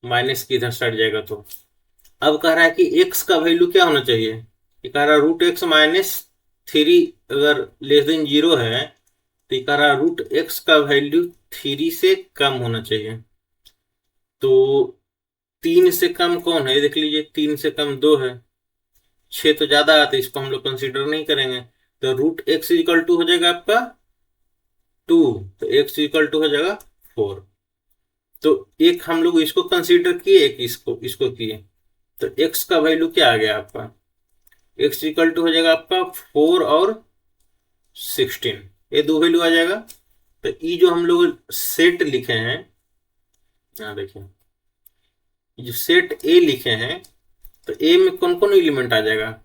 [SPEAKER 1] माइनस की इधर सट जाएगा। तो अब कह रहा है कि x का वैल्यू क्या होना चाहिए, ये कह रहा है √x -3 अगर लेस देन 0 है तो ये कह रहा है √x का वैल्यू 3 से कम होना चाहिए। तो 3 से कम कौन है, देख लीजिए, 3 से कम 2 है, 6 तो ज्यादा आता है, इसको हम लोग कंसीडर नहीं करेंगे। तो √x इक्वल टू हो जाएगा आपका 2, तो x इक्वल टू हो जाएगा 4। तो एक हम लोग इसको कंसीडर किए, एक इसको इसको किए, तो x का वैल्यू क्या आ गया आपका, x इक्वल टू हो जाएगा आपका 4 और 16, ये दो वैल्यू आ जाएगा। तो ये जो हम लोग सेट लिखे हैं, यहाँ देखिए जो सेट ए लिखे हैं, तो ए में कौन कौन एलिमेंट आ जाएगा,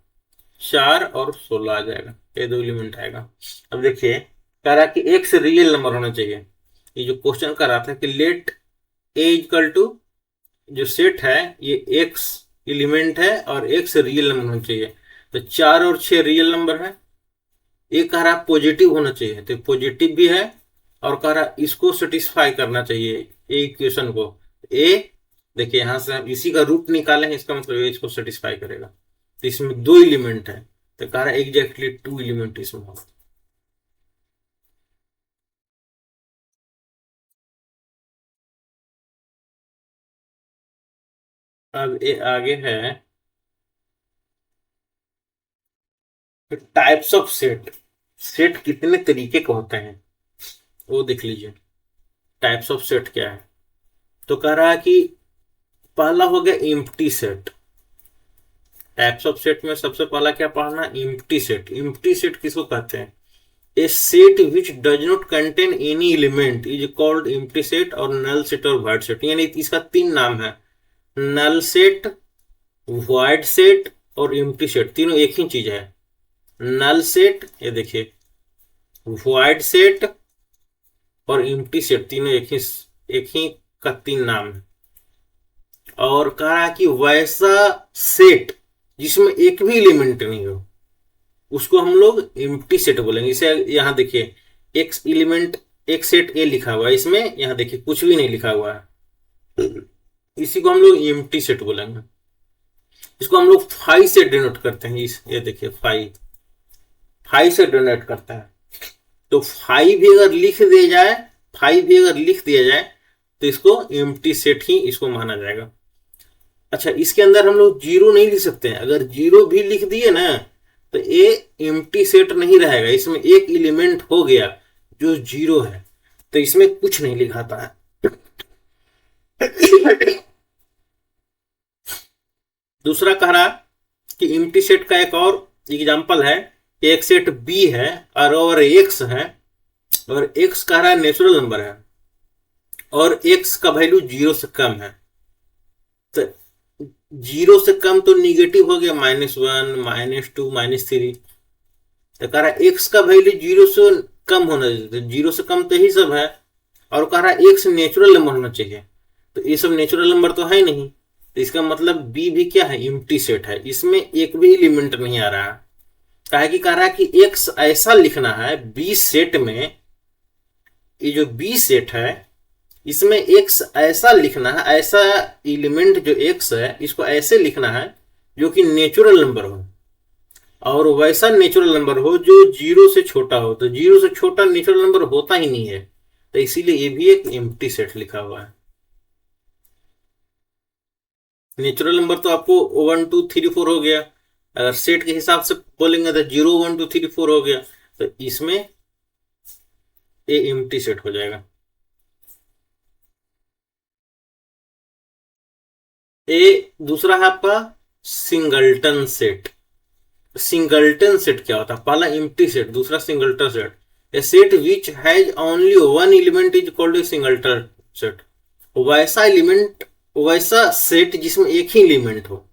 [SPEAKER 1] 4 और 16 आ जाएगा, ये दो एलिमेंट आएगा। अब देखिए कह रहा है कि एक्स रियल नंबर होना चाहिए, ये जो क्वेश्चन कर रहा था कि लेट ए इक्वल टू, जो सेट है ये एक्स एलिमेंट है और एक्स रियल नंबर होना चाहिए, तो 4 और 6 रियल नंबर है। ये कह रहा है पॉजिटिव होना चाहिए, तो पॉजिटिव भी है, और कह रहा इसको सेटिस्फाई करना चाहिए ए इक्वेशन को। ए देखिए यहां से हम इसी का रूट निकाले हैं, इसका मतलब ए इसको सेटिस्फाई करेगा। तो इसमें 2 एलिमेंट है, तो कह रहा है एग्जैक्टली 2 एलिमेंट इसमें होगा। अब ये आगे है टाइप्स ऑफ सेट, सेट कितने तरीके के होते हैं वो देख लीजिए। टाइप्स ऑफ सेट क्या है, तो कह रहा है कि पहला हो गया empty set. Types of set में सबसे पहला क्या पढ़ना, एम्प्टी सेट। एम्प्टी सेट किसको कहते हैं, a set which does not contain any element is called empty set, और नल सेट और वॉइड सेट, यानी इसका 3 नाम है, नल सेट, वॉइड सेट और एम्प्टी सेट, तीनों एक ही चीज है। नल सेट ये देखिए, वॉइड सेट और एम्प्टी सेट, तीनों एक ही का 3 नाम है। और कह रहा है कि वैसा सेट जिसमें एक भी एलिमेंट नहीं हो उसको हम लोग एम्प्टी सेट बोलेंगे। इसे यहां देखिए, एक एलिमेंट, एक सेट ए लिखा हुआ है, इसमें यहां देखिए कुछ भी नहीं लिखा हुआ है, इसी को हम लोग एम्प्टी सेट बोलेंगे। इसको हम लोग फाई से डिनोट करते हैं, ये देखिए फाई, फाई से डिनोट करता है। तो फाई भी अगर लिख दिया जाए, फाई भी अगर लिख दिया जाए तो इसको एम्प्टी सेट ही इसको माना जाएगा। अच्छा, इसके अंदर हम लोग 0 नहीं लिख सकते हैं, अगर 0 भी लिख दिए ना तो ये एम्प्टी सेट नहीं रहेगा, इसमें एक एलिमेंट हो गया जो 0 है, तो इसमें कुछ नहीं लिखाता है। दूसरा कह रहा कि एम्प्टी सेट का एक और एग्जांपल है, एक सेट बी है और एक्स है, और एक्स कह रहा है नेचुरल नंबर है और एक्स का वैल्यू 0 से कम है। तो जीरो से कम तो निगेटिव हो गया, -1, -2, -3। तो कह रहा है एक्स का वैल्यू जीरो से कम होना चाहिए, तो जीरो से कम तो यही सब है। और कह रहा है एक्स नेचुरल नंबर होना चाहिए, तो ये सब नेचुरल नंबर तो है नहीं। तो इसका मतलब बी भी क्या है, एम्प्टी सेट है, इसमें एक भी एलिमेंट नहीं आ रहा। काहे कि कह रहा है कि एक्स ऐसा लिखना है बी सेट में, ये जो बी सेट है इसमें एक्स ऐसा लिखना है, ऐसा एलिमेंट जो एक्स है इसको ऐसे लिखना है जो कि नेचुरल नंबर हो, और वैसा नेचुरल नंबर हो जो जीरो से छोटा हो। तो जीरो से छोटा नेचुरल नंबर होता ही नहीं है, तो इसीलिए ये भी एक एम्प्टी सेट लिखा हुआ है। नेचुरल नंबर तो आपको 1 2 3 4 हो गया, अगर सेट के हिसाब से बोलेंगे तो 0 1 2 3 4 हो गया, तो इसमें ये एम्प्टी सेट हो जाएगा। ये दूसरा है आपका सिंगल्टन सेट। सिंगल्टन सेट क्या होता है, पहला एम्प्टी सेट, दूसरा singleton set. A set which has only one element is called a singleton set. वैसा एलिमेंट, वैसा सेट जिसमें एक ही एलिमेंट हो।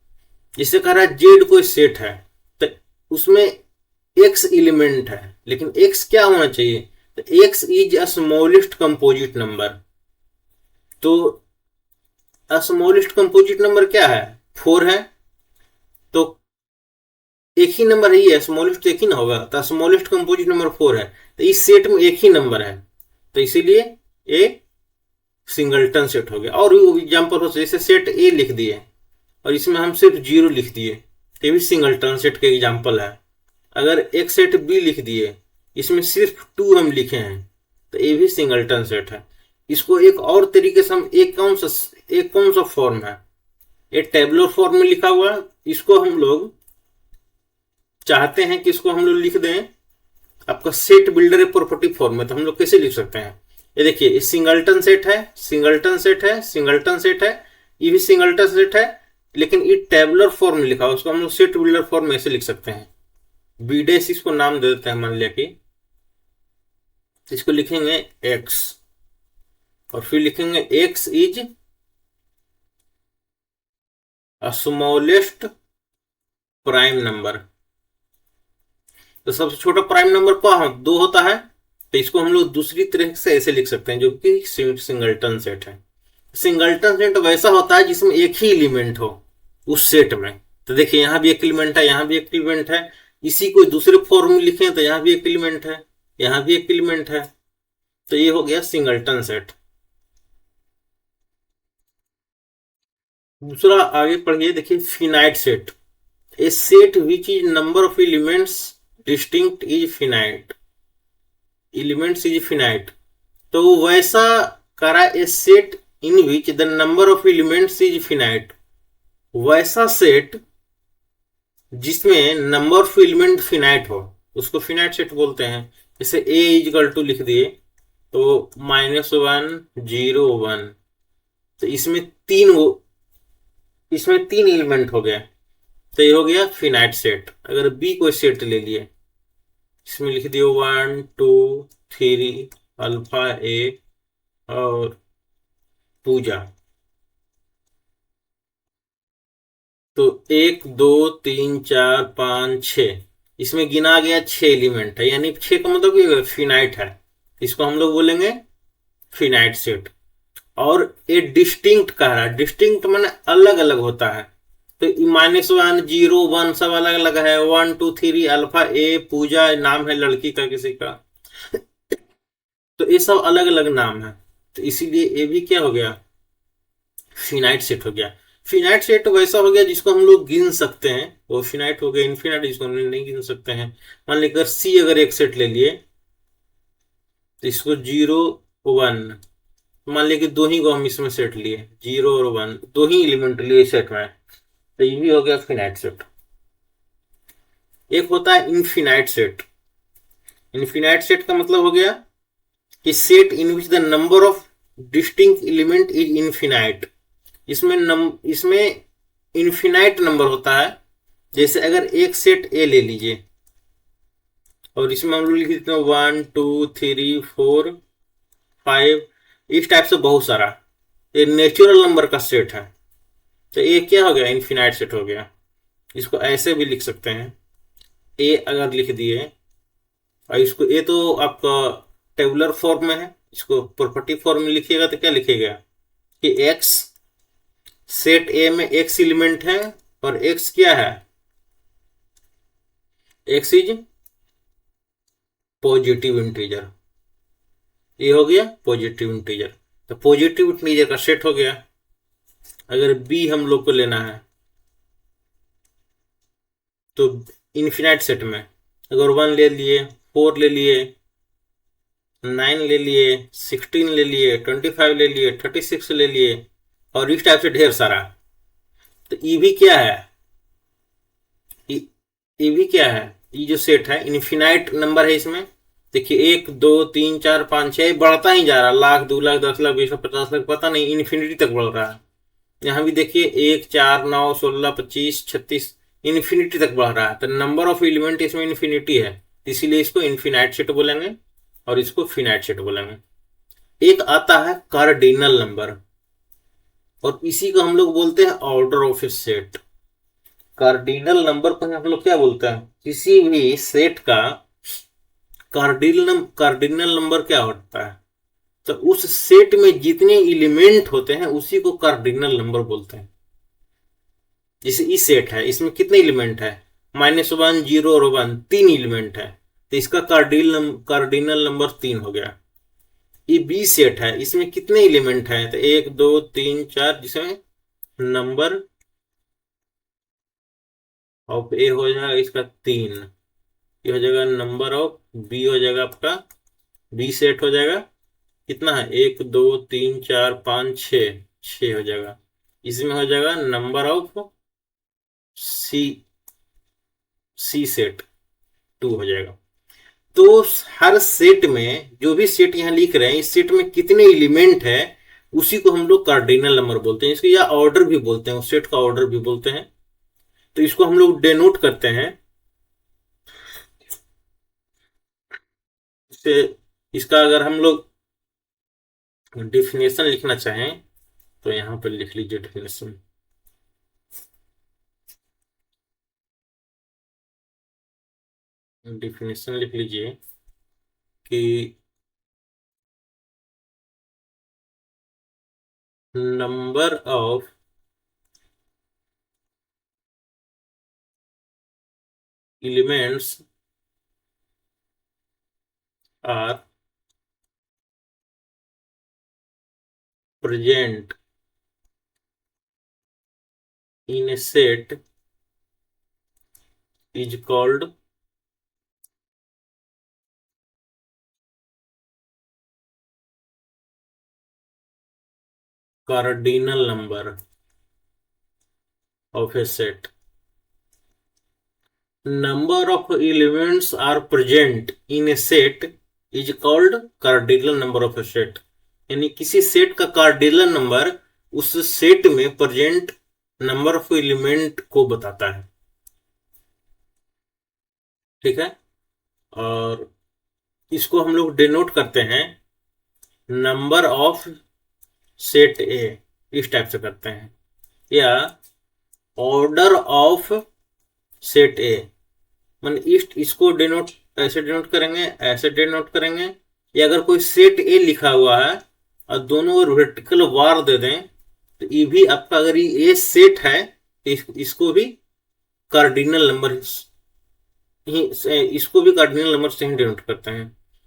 [SPEAKER 1] जिससे कह रहा है जेड कोई सेट है, तो उसमें एक्स एलिमेंट है, लेकिन एक्स क्या होना चाहिए, तो x is a smallest composite number. तो स्मॉलेस्ट कंपोजिट नंबर क्या है, 4 है। तो एक ही नंबर ही है, स्मॉलेस्ट एक ही ना होगा, तो स्मॉलेस्ट कंपोजिट नंबर 4 है, तो इस सेट में एक ही नंबर है, तो इसीलिए ए सिंगल्टन सेट हो गया। और भी एग्जाम्पल हो, जैसे सेट ए लिख दिए और इसमें हम सिर्फ जीरो लिख दिए, ये भी सिंगल्टन सेट के एग्जाम्पल है। अगर एक सेट बी लिख दिए, इसमें सिर्फ 2 हम लिखे हैं, तो ये भी सिंगल्टन सेट है। इसको एक और तरीके से हम एक कौन सा फॉर्म है, ये टेबुलर फॉर्म में लिखा हुआ है, इसको हम लोग चाहते हैं कि इसको हम लोग लिख दें आपका सेट बिल्डर प्रॉपर्टी फॉर्म में। तो हम लोग कैसे लिख सकते हैं, ये देखिए, ये सिंगल्टन सेट है, सिंगल्टन सेट है, सिंगल्टन सेट है, ये भी सिंगल्टन सेट है, लेकिन ये टेबुलर फॉर्म में लिखा हुआ, उसको हम लोग सेट बिल्डर फॉर्म में ऐसे लिख सकते हैं। बी डैश इसको नाम दे देते हैं, मान लिया कि इसको लिखेंगे एक्स, और फिर लिखेंगे x is smallest prime number. तो सबसे छोटा प्राइम नंबर क्या है, 2 होता है, तो इसको हम लोग दूसरी तरह से ऐसे लिख सकते हैं, जो कि सिंगल्टन सेट है। सिंगल्टन सेट वैसा होता है जिसमें एक ही एलिमेंट हो उस सेट में। तो देखिए, यहां भी एक एलिमेंट है, यहां भी एक एलिमेंट है, इसी को दूसरे फॉर्म में लिखें तो यहां भी एक एलिमेंट है, यहां भी एक एलिमेंट है, तो ये हो गया सिंगल्टन सेट। दूसरा आगे पढ़िए, देखिए finite set. A set which is number of elements distinct is finite, elements is finite. तो वैसा करा a set in which the number of elements is finite, वैसा सेट जिसमें नंबर ऑफ एलिमेंट फिनाइट हो उसको फिनाइट सेट बोलते हैं। जैसे ए इजकल टू लिख दिए तो -1 0 1, तो इसमें तीन एलिमेंट हो गया, तो ये हो गया फिनाइट सेट। अगर बी कोई सेट ले लिए, इसमें लिख दिए 1 2 3 अल्फा ए और पूजा, तो 1 2 3 4 5 6, इसमें गिना गया 6 एलिमेंट है, यानी 6 का मतलब फिनाइट है, इसको हम लोग बोलेंगे फिनाइट सेट। और ये डिस्टिंक्ट कह रहा है, डिस्टिंक्ट माने अलग अलग होता है, तो -1 0 1 सब अलग अलग है, 1 2 3 अल्फा ए पूजा नाम है लड़की का किसी का, तो ये सब अलग अलग नाम है, तो इसीलिए ये भी क्या हो गया, फिनाइट सेट हो गया। फिनाइट सेट वैसा हो गया जिसको हम लोग गिन सकते हैं, वो फिनाइट हो गया। इनफिनाइट जिसको हम नहीं गिन सकते हैं, मान लीजिए सी अगर एक सेट ले लिए, तो इसको 0 1, मान लीजिए कि 2 ही को हम इसमें सेट लिए, 0 और 1, 2 ही एलिमेंट लिए सेट में, तो ये भी हो गया फिनाइट सेट। एक होता है इनफिनाइट सेट। इनफिनाइट सेट का मतलब हो गया कि set in which the number of distinct element is infinite. इसमें इनफिनाइट नंबर होता है। जैसे अगर एक सेट ए ले लीजिए और इसमें हम लोग लिख देते हैं 1 2 3 4 5, इस टाइप से बहुत सारा, ये नेचुरल नंबर का सेट है। तो ए क्या हो गया, इनफिनाइट सेट हो गया। इसको ऐसे भी लिख सकते हैं, ए अगर लिख दिए और इसको, ए तो आपका टेबुलर फॉर्म में है, इसको प्रॉपर्टी फॉर्म में लिखिएगा तो क्या लिखिएगा कि एक्स, सेट ए में एक्स एलिमेंट है और एक्स क्या है, एक्स इज पॉजिटिव इंटीजर। ये हो गया पॉजिटिव इंटीजर, तो पॉजिटिव इंटीजर का सेट हो गया। अगर बी हम लोग को लेना है तो इन्फिनाइट सेट में अगर 1 ले लिए, 4 ले लिए, 9 ले लिए, 16 ले लिए, 25 ले लिए, 36 ले लिए और इस टाइप से ढेर सारा। तो ई भी क्या है, ये भी क्या है, ये जो सेट है इन्फिनाइट नंबर है। इसमें देखिए 1 2 3 4 5 6 बढ़ता ही जा रहा, लाख 2 लाख 10 लाख 20 लाख 50 लाख, पता नहीं इन्फिनिटी तक बढ़ रहा है। यहाँ भी देखिए 1 4 9 16 25 36 इन्फिनिटी तक बढ़ रहा है। तो नंबर ऑफ एलिमेंट इसमें इन्फिनिटी है, इसीलिए इसको इन्फिनाइट सेट बोलेंगे और इसको फिनाइट सेट बोलेंगे। एक आता है कार्डिनल नंबर और इसी को हम लोग बोलते हैं order of a set. Cardinal number को हम लोग क्या बोलते हैं, किसी भी सेट का कार्डिनल नंबर क्या होता है, तो उस सेट में जितने एलिमेंट होते हैं उसी को कार्डिनल नंबर बोलते हैं। जैसे इस सेट है, इसमें कितने एलिमेंट है, -1 0 और 1, 3 एलिमेंट है, तो इसका कार्डिनल नंबर 3 हो गया। ये बी सेट है, इसमें कितने एलिमेंट है, तो 1 2 3 4, जिसमें नंबर ऑफ ए हो जाएगा इसका 3, ये हो जाएगा नंबर ऑफ बी, हो जाएगा आपका बी सेट हो जाएगा। कितना है, 1 2 3 4 5 6, 6 हो जाएगा। इसमें हो जाएगा number of C, C set 2 हो जाएगा। तो हर सेट में, जो भी सेट यहाँ लिख रहे हैं, इस सेट में कितने एलिमेंट है उसी को हम लोग कार्डिनल नंबर बोलते हैं। इसको या ऑर्डर भी बोलते हैं, उस सेट का ऑर्डर भी बोलते हैं। तो इसको हम लोग डेनोट करते हैं इससे। इसका अगर हम लोग डिफिनेशन लिखना चाहें तो यहां पर लिख लीजिए डिफिनेशन। डिफिनेशन लिख लीजिए कि number of elements are present in a set is called cardinal number of a set. Number of elements are present in a set is called cardinal number of a set. यानी किसी set का cardinal number उस set में present number of element को बताता है। ठीक है, और इसको हम लोग डिनोट करते हैं नंबर ऑफ सेट ए, इस टाइप से करते हैं, या ऑर्डर ऑफ सेट ए। मान इसको डिनोट ऐसे डिनोट करेंगे, ऐसे डिनोट करेंगे, या अगर कोई सेट ए लिखा हुआ है और दोनों ओर वर्टिकल बार दे दें तो ये भी आपका, अगर ये सेट है तो इसको भी कार्डिनल नंबर ही, इसको भी कार्डिनल नंबर से ही डिनोट करते हैं।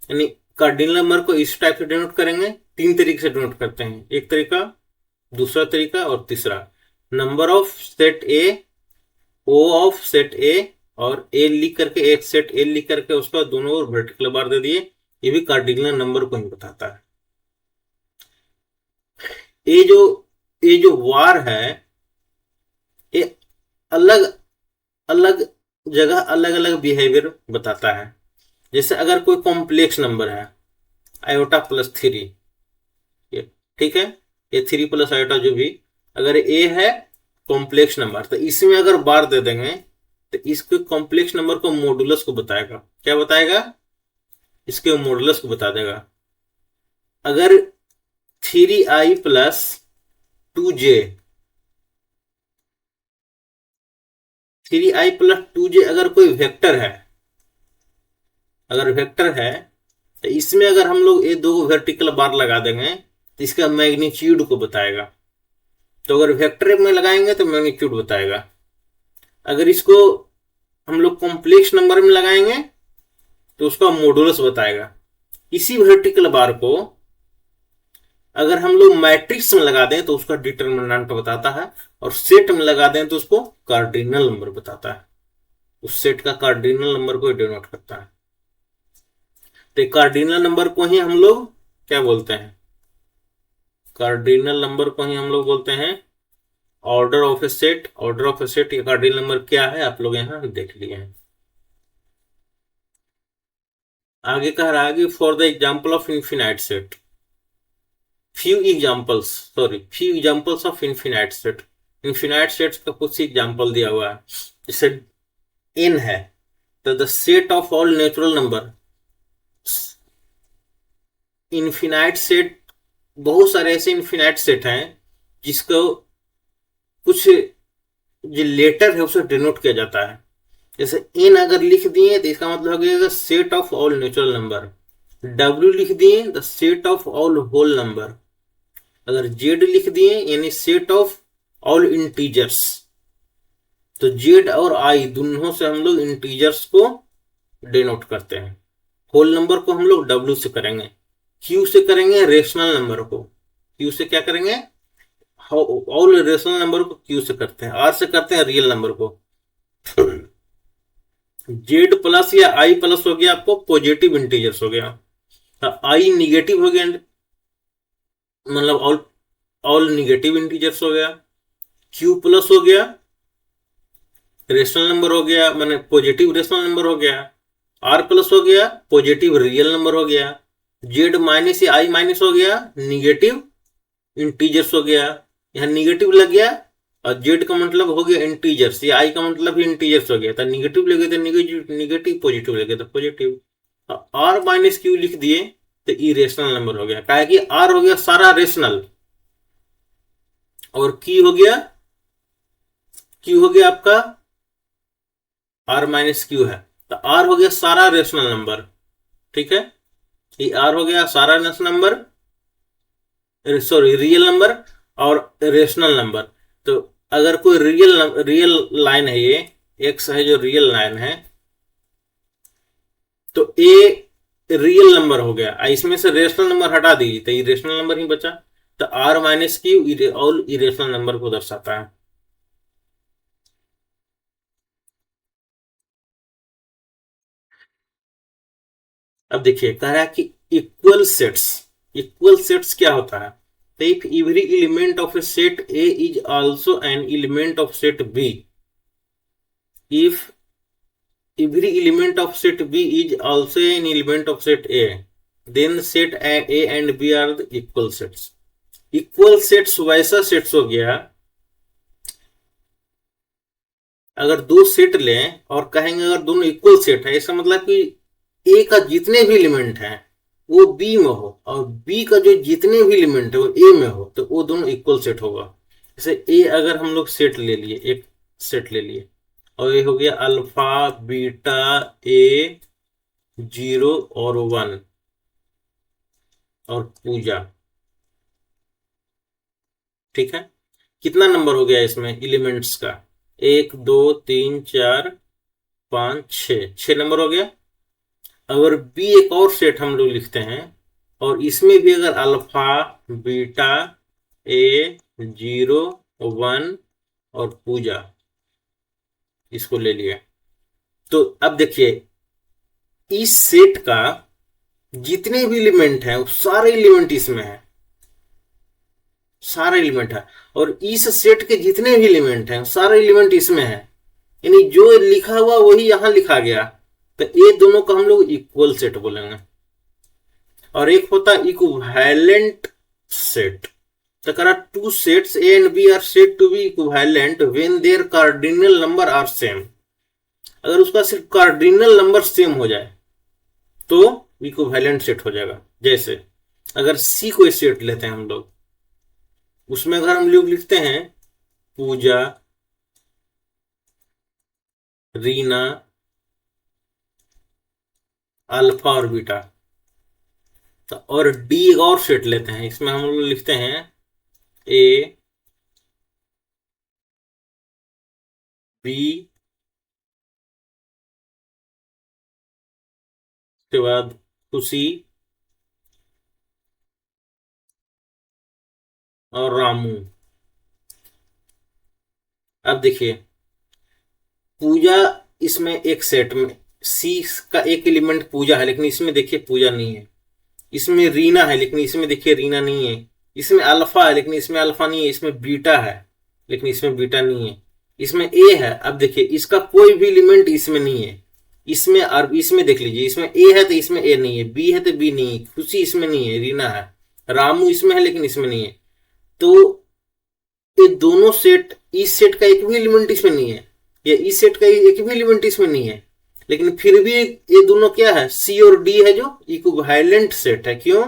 [SPEAKER 1] यानी कार्डिनल नंबर को इस टाइप से डिनोट करेंगे, 3 तरीके से डिनोट करते हैं, एक तरीका, दूसरा तरीका और तीसरा। Number of set A, O of set A, और ए लिख करके, एक सेट ए लिख करके उसका दोनों ओर वर्टिकल बार दे दिए, ये भी कार्डिनल नंबर को ही बताता है। ये जो वार है ये अलग अलग जगह अलग अलग बिहेवियर बताता है। जैसे अगर कोई कॉम्प्लेक्स नंबर है, आयोटा प्लस 3, ये ठीक है, ये 3 प्लस आयोटा जो भी, अगर ए है कॉम्प्लेक्स नंबर, तो इसमें अगर बार दे देंगे तो इसके कॉम्प्लेक्स नंबर को मॉडुलस को बताएगा। क्या बताएगा, इसके मॉडुलस को बता देगा। अगर 3i प्लस 2j 3i+2j अगर कोई वेक्टर है, अगर वेक्टर है तो इसमें अगर हम लोग ये दो वर्टिकल बार लगा देंगे तो इसका मैग्नीट्यूड को बताएगा। तो अगर वेक्टर में लगाएंगे तो मैग्नीट्यूड बताएगा, अगर इसको हम लोग कॉम्प्लेक्स नंबर में लगाएंगे तो उसका मॉडुलस बताएगा। इसी वर्टिकल बार को अगर हम लोग मैट्रिक्स में लगा दें तो उसका डिटरमिनेंट बताता है, और सेट में लगा दें तो उसको कार्डिनल नंबर बताता है। उस सेट का कार्डिनल नंबर को डिनोट करता है। तो कार्डिनल नंबर को ही हम लोग क्या बोलते हैं? कार्डिनल नंबर को ही हम लोग बोलते हैं order of a set. Order of a set का कार्डिनल नंबर क्या है आप लोग यहां देख लिए हैं। आगे कह रहा है कि for the example of infinite set, few examples of infinite set। Infinite sets का कुछ एग्जाम्पल दिया हुआ है। जैसे n है तो the set of all natural number. Infinite set, बहुत सारे ऐसे इन्फिनाइट सेट हैं जिसको कुछ जो लेटर है उसे डिनोट किया जाता है। जैसे n अगर लिख दिए तो इसका मतलब हो गया set of all natural number. w लिख दिए the set of all whole number. अगर z लिख दिए यानी सेट ऑफ ऑल इंटीजर्स। तो z और i दोनों से हम लोग इंटीजर्स को डिनोट करते हैं। होल नंबर को हम लोग w से करेंगे, q से करेंगे रेशनल नंबर को, q से क्या करेंगे? ऑल रेशनल नंबर को q से करते हैं, r से करते हैं रियल नंबर को। z प्लस या i प्लस हो गया आपको पॉजिटिव इंटीजर्स हो गया, i निगेटिव हो गया मतलब ऑल निगेटिव इंटीजर्स हो गया। q प्लस हो गया रेशनल नंबर हो गया, माने पॉजिटिव रेशनल नंबर हो गया। r प्लस हो गया पॉजिटिव रियल नंबर हो गया। z माइनस या i माइनस हो गया निगेटिव इंटीजर्स हो गया, यहाँ निगेटिव लग गया, और z का मतलब हो गया इंटीजर्स, या i का मतलब भी इंटीजर्स हो गया। तो निगेटिव लगे तो निगेटिव, पॉजिटिव लगे तो पॉजिटिव। r माइनस क्यू लिख दिए तो इरेशनल नंबर हो गया, क्या कि r हो गया सारा रेशनल और q हो गया आपका r माइनस क्यू है, तो r हो गया सारा रेशनल नंबर। ठीक है, ये r हो गया सारा rational number, sorry real number और रेशनल नंबर। तो अगर कोई रियल लाइन है, ये x है जो रियल लाइन है, तो a रियल नंबर हो गया, इसमें से रेशनल नंबर हटा दीजिए तो इरेशनल नंबर ही बचा। तो r minus Q all irrational number को दर्शाता है। अब देखिए कह रहा है कि इक्वल सेट्स क्या होता है? तो if every element of a set A is also an element of set B, if every element of set B is also an element of set A, then set A and B are the equal sets। Equal sets वैसा sets हो गया, अगर दो set लें और कहेंगे अगर दोनों इक्वल सेट है, इसका मतलब कि A का जितने भी एलिमेंट हैं वो B में हो और B का जो जितने भी एलिमेंट है वो A में हो, तो वो दोनों इक्वल सेट होगा। जैसे A अगर हम लोग सेट ले लिए, एक सेट ले लिए, और ये हो गया अल्फा बीटा ए 0 और 1 और पूजा। ठीक है, कितना नंबर हो गया इसमें एलिमेंट्स का? 1 2 3 4 5 6 नंबर हो गया। अगर बी एक और सेट हम लोग लिखते हैं और इसमें भी अगर अल्फा बीटा ए 0 1 और पूजा इसको ले लिया, तो अब देखिए इस सेट का जितने भी एलिमेंट है वो सारे एलिमेंट इसमें है, सारे एलिमेंट है, और इस सेट के जितने भी एलिमेंट हैं सारे एलिमेंट इसमें है, यानी जो लिखा हुआ वही यहां लिखा गया। तो ये दोनों को हम लोग इक्वल सेट बोलेंगे। और एक होता है इक्विवेलेंट सेट। तो करा two sets A and B are said to be equivalent when their cardinal number are same. अगर उसका सिर्फ कार्डिनल नंबर सेम हो जाए तो इक्विवेलेंट सेट हो जाएगा। जैसे अगर सी कोई सेट लेते हैं हम लोग, उसमें अगर हम लोग लिखते हैं पूजा रीना, अल्फा और बीटा। तो और डी एक और सेट लेते हैं, इसमें हम लोग लिखते हैं ए, बी, उसके बाद खुशी और रामू। अब देखिए, पूजा इसमें एक सेट में, सी का एक एलिमेंट पूजा है, लेकिन इसमें देखिए पूजा नहीं है। इसमें रीना है, लेकिन इसमें देखिए रीना नहीं है। इसमें अल्फा है, लेकिन इसमें अल्फा नहीं है। इसमें बीटा है, लेकिन इसमें बीटा नहीं है। इसमें ए है, अब देखिए इसका कोई भी एलिमेंट इसमें नहीं है। इसमें और इसमें देख लीजिए, इसमें ए है तो इसमें ए नहीं है, बी है तो बी नहीं है, खुशी इसमें नहीं है, रीना है, रामू इसमें है लेकिन इसमें नहीं है। तो ये दोनों सेट, इस सेट का एक भी एलिमेंट इसमें नहीं है, या इस सेट का एक भी एलिमेंट इसमें नहीं है, लेकिन फिर भी ये दोनों क्या है, सी और डी है जो इक्विवेलेंट सेट है। क्यों?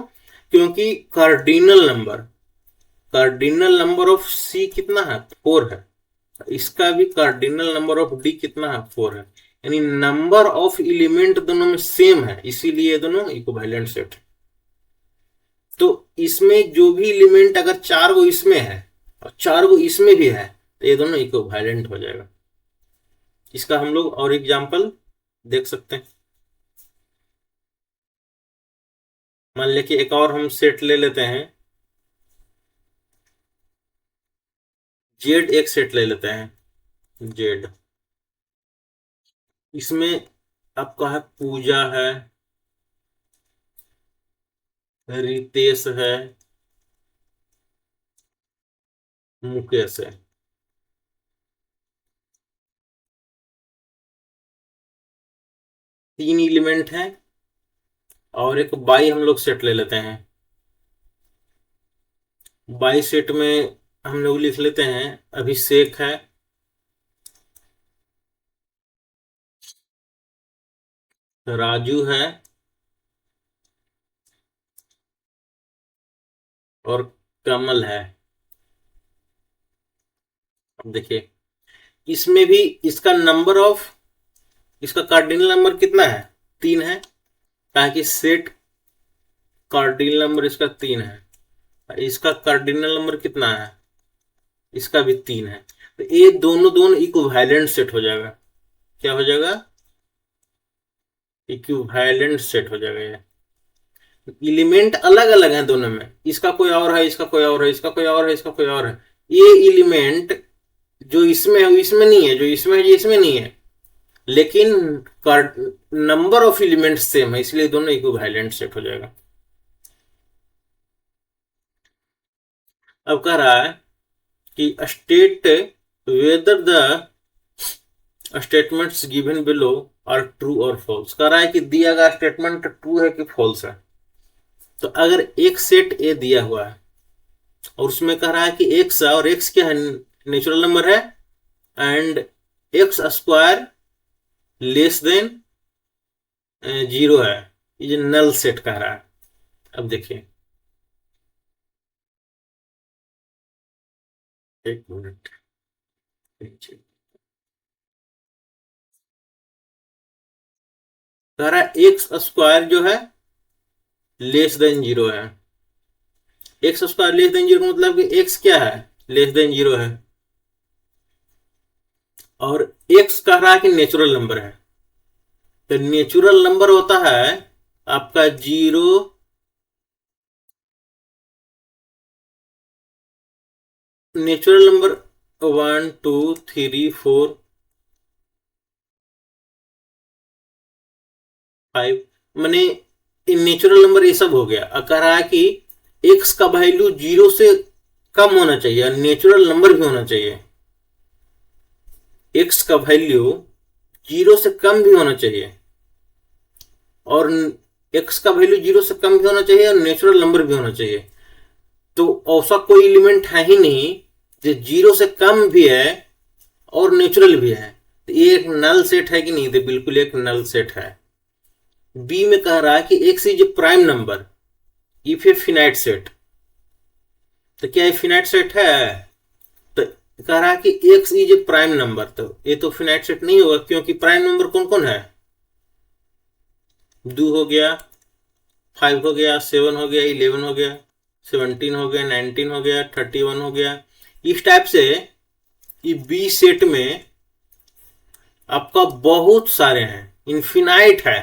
[SPEAKER 1] क्योंकि कार्डिनल नंबर ऑफ सी कितना है, 4 है। इसका भी कार्डिनल नंबर ऑफ डी कितना है, 4 है। यानी नंबर ऑफ एलिमेंट दोनों में सेम है, इसीलिए ये दोनों इक्विवेलेंट सेट है। तो इसमें जो भी एलिमेंट अगर 4 गो इसमें है और 4 गो इसमें भी है, तो ये दोनों इक्विवेलेंट हो जाएगा। इसका हम लोग और एग्जांपल देख सकते हैं। मान लें कि एक और हम सेट ले लेते हैं, जेड एक सेट ले लेते हैं, जेड। इसमें आपका है पूजा है, रितेश है, मुकेश है। तीन एलिमेंट हैं, और एक बाई हम लोग सेट ले लेते हैं। बाई सेट में हम लोग लिख लेते हैं अभिषेक है, राजू है, और कमल है। अब देखिए, इसमें भी इसका नंबर ऑफ, इसका कार्डिनल नंबर कितना है, 3 है, ताकि सेट कार्डिनल नंबर इसका 3 है। इसका कार्डिनल नंबर कितना है, इसका भी 3 है। तो ये दोनों दोनों इक्विवेलेंट सेट हो जाएगा। क्या हो जाएगा, इक्विवेलेंट सेट हो जाएगा। ये एलिमेंट अलग अलग हैं दोनों में, इसका कोई और है, इसका कोई और है, इसका कोई और है, इसका कोई और है। ये एलिमेंट जो इसमें है वो इसमें नहीं है, जो इसमें है ये इसमें नहीं है, लेकिन नंबर ऑफ एलिमेंट सेम है, इसलिए दोनों इक्विवेलेंट सेट हो जाएगा। अब कह रहा है कि state whether the statements given below are true और फॉल्स। कह रहा है कि दिया गया स्टेटमेंट ट्रू है कि फॉल्स है। तो अगर एक सेट ए दिया हुआ है और उसमें कह रहा है कि एक्स है, और एक्स क्या है, नेचुरल नंबर है, and x square less then 0 है, ये नल सेट कह रहा है। अब देखिए, एक मिनट, कह रहा है एक्स स्क्वायर जो है लेस देन 0 है। एक्स स्क्वायर लेस देन 0 मतलब कि एक्स क्या है, लेस देन 0 है, और एक्स कह रहा है कि नेचुरल नंबर है। तो नेचुरल नंबर होता है आपका 0, नेचुरल नंबर 1 2 3 4 5, मैंने नेचुरल नंबर ये सब हो गया। अब कह रहा है कि एक्स का वैल्यू 0 से कम होना चाहिए, नेचुरल नंबर भी होना चाहिए। एक्स का वैल्यू 0 से कम भी होना चाहिए, और एक्स का वैल्यू 0 से कम भी होना चाहिए, और नेचुरल नंबर भी होना चाहिए। तो ऐसा कोई एलिमेंट है ही नहीं जो 0 से कम भी है और नेचुरल भी है। तो ये एक नल सेट है कि नहीं, तो बिल्कुल एक नल सेट है। बी में कह रहा है कि x is A prime number if A finite set. तो क्या ये फिनाइट सेट है? तो कह रहा है कि x is A prime number, तो ये तो फिनाइट सेट नहीं होगा, क्योंकि प्राइम नंबर कौन कौन है? 2 हो गया, 5 हो गया, 7 हो गया, 11 हो गया, 17 हो गया, 19 हो गया, 31 हो गया। इस टाइप से ये बी सेट में आपका बहुत सारे हैं, इन्फिनाइट है।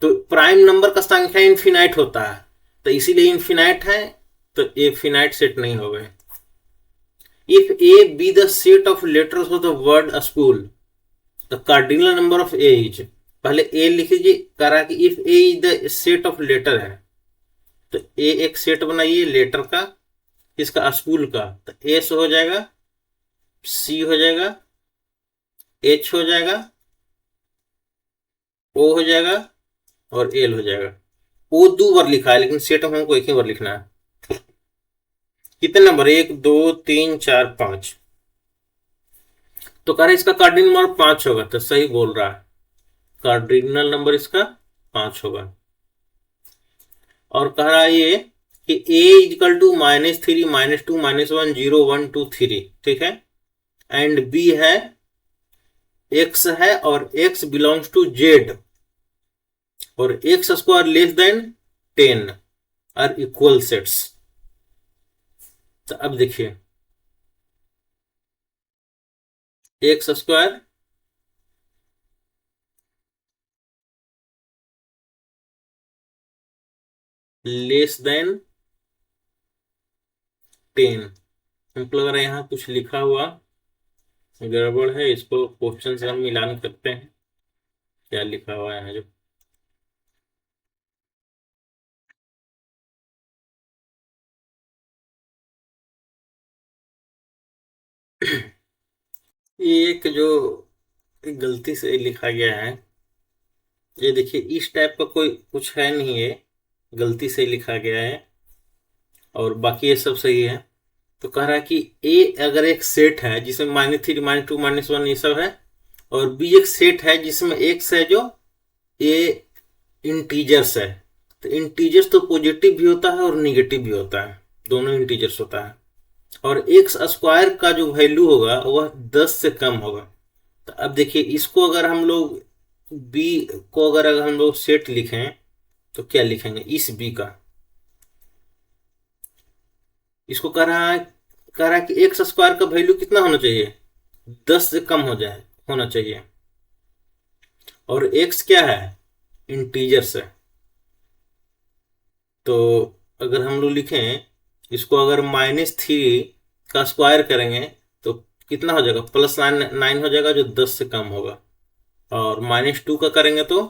[SPEAKER 1] तो प्राइम नंबर का संख्या इन्फिनाइट होता है, तो इसीलिए इन्फिनाइट है, तो ये फिनाइट सेट नहीं हो गए। If A B the set of letters of the word school, the cardinal number of A is, पहले ए लिख लीजिए, कह रहा है कि if A is the set of letter है, तो ए एक सेट बनाइए लेटर का, इसका स्कूल का, तो एस हो जाएगा, सी हो जाएगा, एच हो जाएगा, ओ हो जाएगा, और एल हो जाएगा। ओ 2 बार लिखा है, लेकिन सेट हमको एक ही बार लिखना है। कितने नंबर? 1 2 3 4 5। तो कह रहा है इसका कार्डिनल नंबर 5 होगा, तो सही बोल रहा है, कार्डिनल नंबर इसका 5 होगा। और कह रहा है ये कि a इजकल टू -3 -2 -1 0 1 2 3, ठीक है। एंड b है, x है, और x बिलोंग्स टू z, और x square less than 10 are equal sets. तो अब देखिए, एक्स स्क्वायर लेस देन 10, हमको लग रहा है यहाँ कुछ लिखा हुआ गड़बड़ है, इसको क्वेश्चन से हम मिलान करते हैं, क्या लिखा हुआ है यहाँ जो। ये एक जो एक गलती से लिखा गया है, ये देखिए इस टाइप का कोई कुछ है नहीं, है गलती से लिखा गया है, और बाकी ये सब सही है। तो कह रहा है कि ए अगर एक सेट है जिसमें -3 -2 -1 ये सब है, और बी एक सेट है जिसमें एक्स है जो ये इंटीजर्स है, तो इंटीजर्स तो पॉजिटिव भी होता है और निगेटिव भी होता है, दोनों इंटीजर्स होता है। और एक्स स्क्वायर का जो वैल्यू होगा वह 10 से कम होगा। तो अब देखिए इसको अगर हम लोग बी को अगर हम लोग सेट लिखें, तो क्या लिखेंगे इस बी का? इसको कह रहा है कि एक्स स्क्वायर का वैल्यू कितना होना चाहिए? 10 से कम हो जाए होना चाहिए, और एक्स क्या है? इंटीजर्स है। तो अगर हम लोग लिखें इसको, अगर -3 का स्क्वायर करेंगे तो कितना हो जाएगा? +9 हो जाएगा, जो 10 से कम होगा। और -2 का करेंगे तो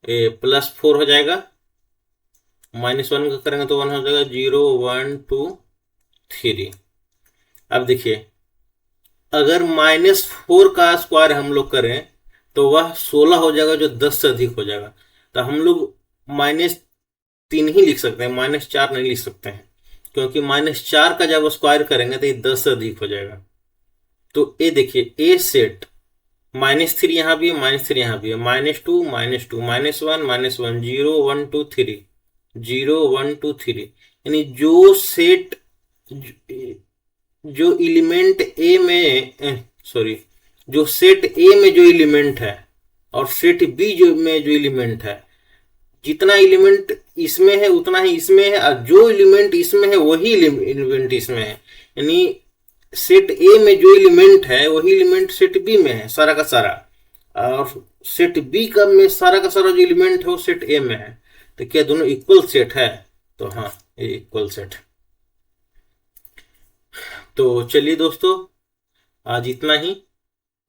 [SPEAKER 1] ये +4 हो जाएगा, -1 का करेंगे तो 1 हो जाएगा, 0 1 2 3। अब देखिए अगर -4 का स्क्वायर हम लोग करें तो वह 16 हो जाएगा, जो 10 से अधिक हो जाएगा। तो हम लोग -3 ही लिख सकते हैं, -4 नहीं लिख सकते हैं, क्योंकि -4 का जब स्क्वायर करेंगे तो ये 10 से अधिक हो जाएगा। तो ये देखिए ए सेट, -3 यहाँ भी है, -3 यहाँ भी है, -2 -2 -1 -1 0 1 2 3 0 1 2 3, यानी जो सेट जो एलिमेंट ए में सॉरी, जो सेट ए में जो एलिमेंट है और सेट बी जो में जो एलिमेंट है, जितना एलिमेंट इसमें है उतना ही इसमें है, और जो एलिमेंट इसमें है वही एलिमेंट इसमें है। यानी सेट ए में जो एलिमेंट है वही एलिमेंट सेट बी में है सारा का सारा, और सेट बी का में सारा का सारा जो एलिमेंट है वो सेट ए में है। तो क्या दोनों इक्वल सेट है? तो हाँ, ये इक्वल सेट। तो चलिए दोस्तों, आज इतना ही।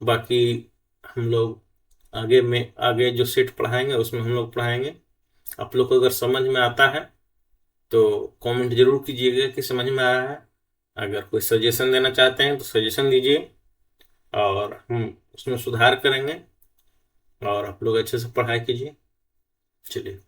[SPEAKER 1] बाकी हम लोग आगे जो सेट पढ़ाएंगे उसमें हम लोग पढ़ाएंगे। आप लोग को अगर समझ में आता है तो कमेंट जरूर कीजिएगा कि समझ में आया है। अगर कोई सजेशन देना चाहते हैं तो सजेशन दीजिए, और हम उसमें सुधार करेंगे, और आप लोग अच्छे से पढ़ाई कीजिए। चलिए।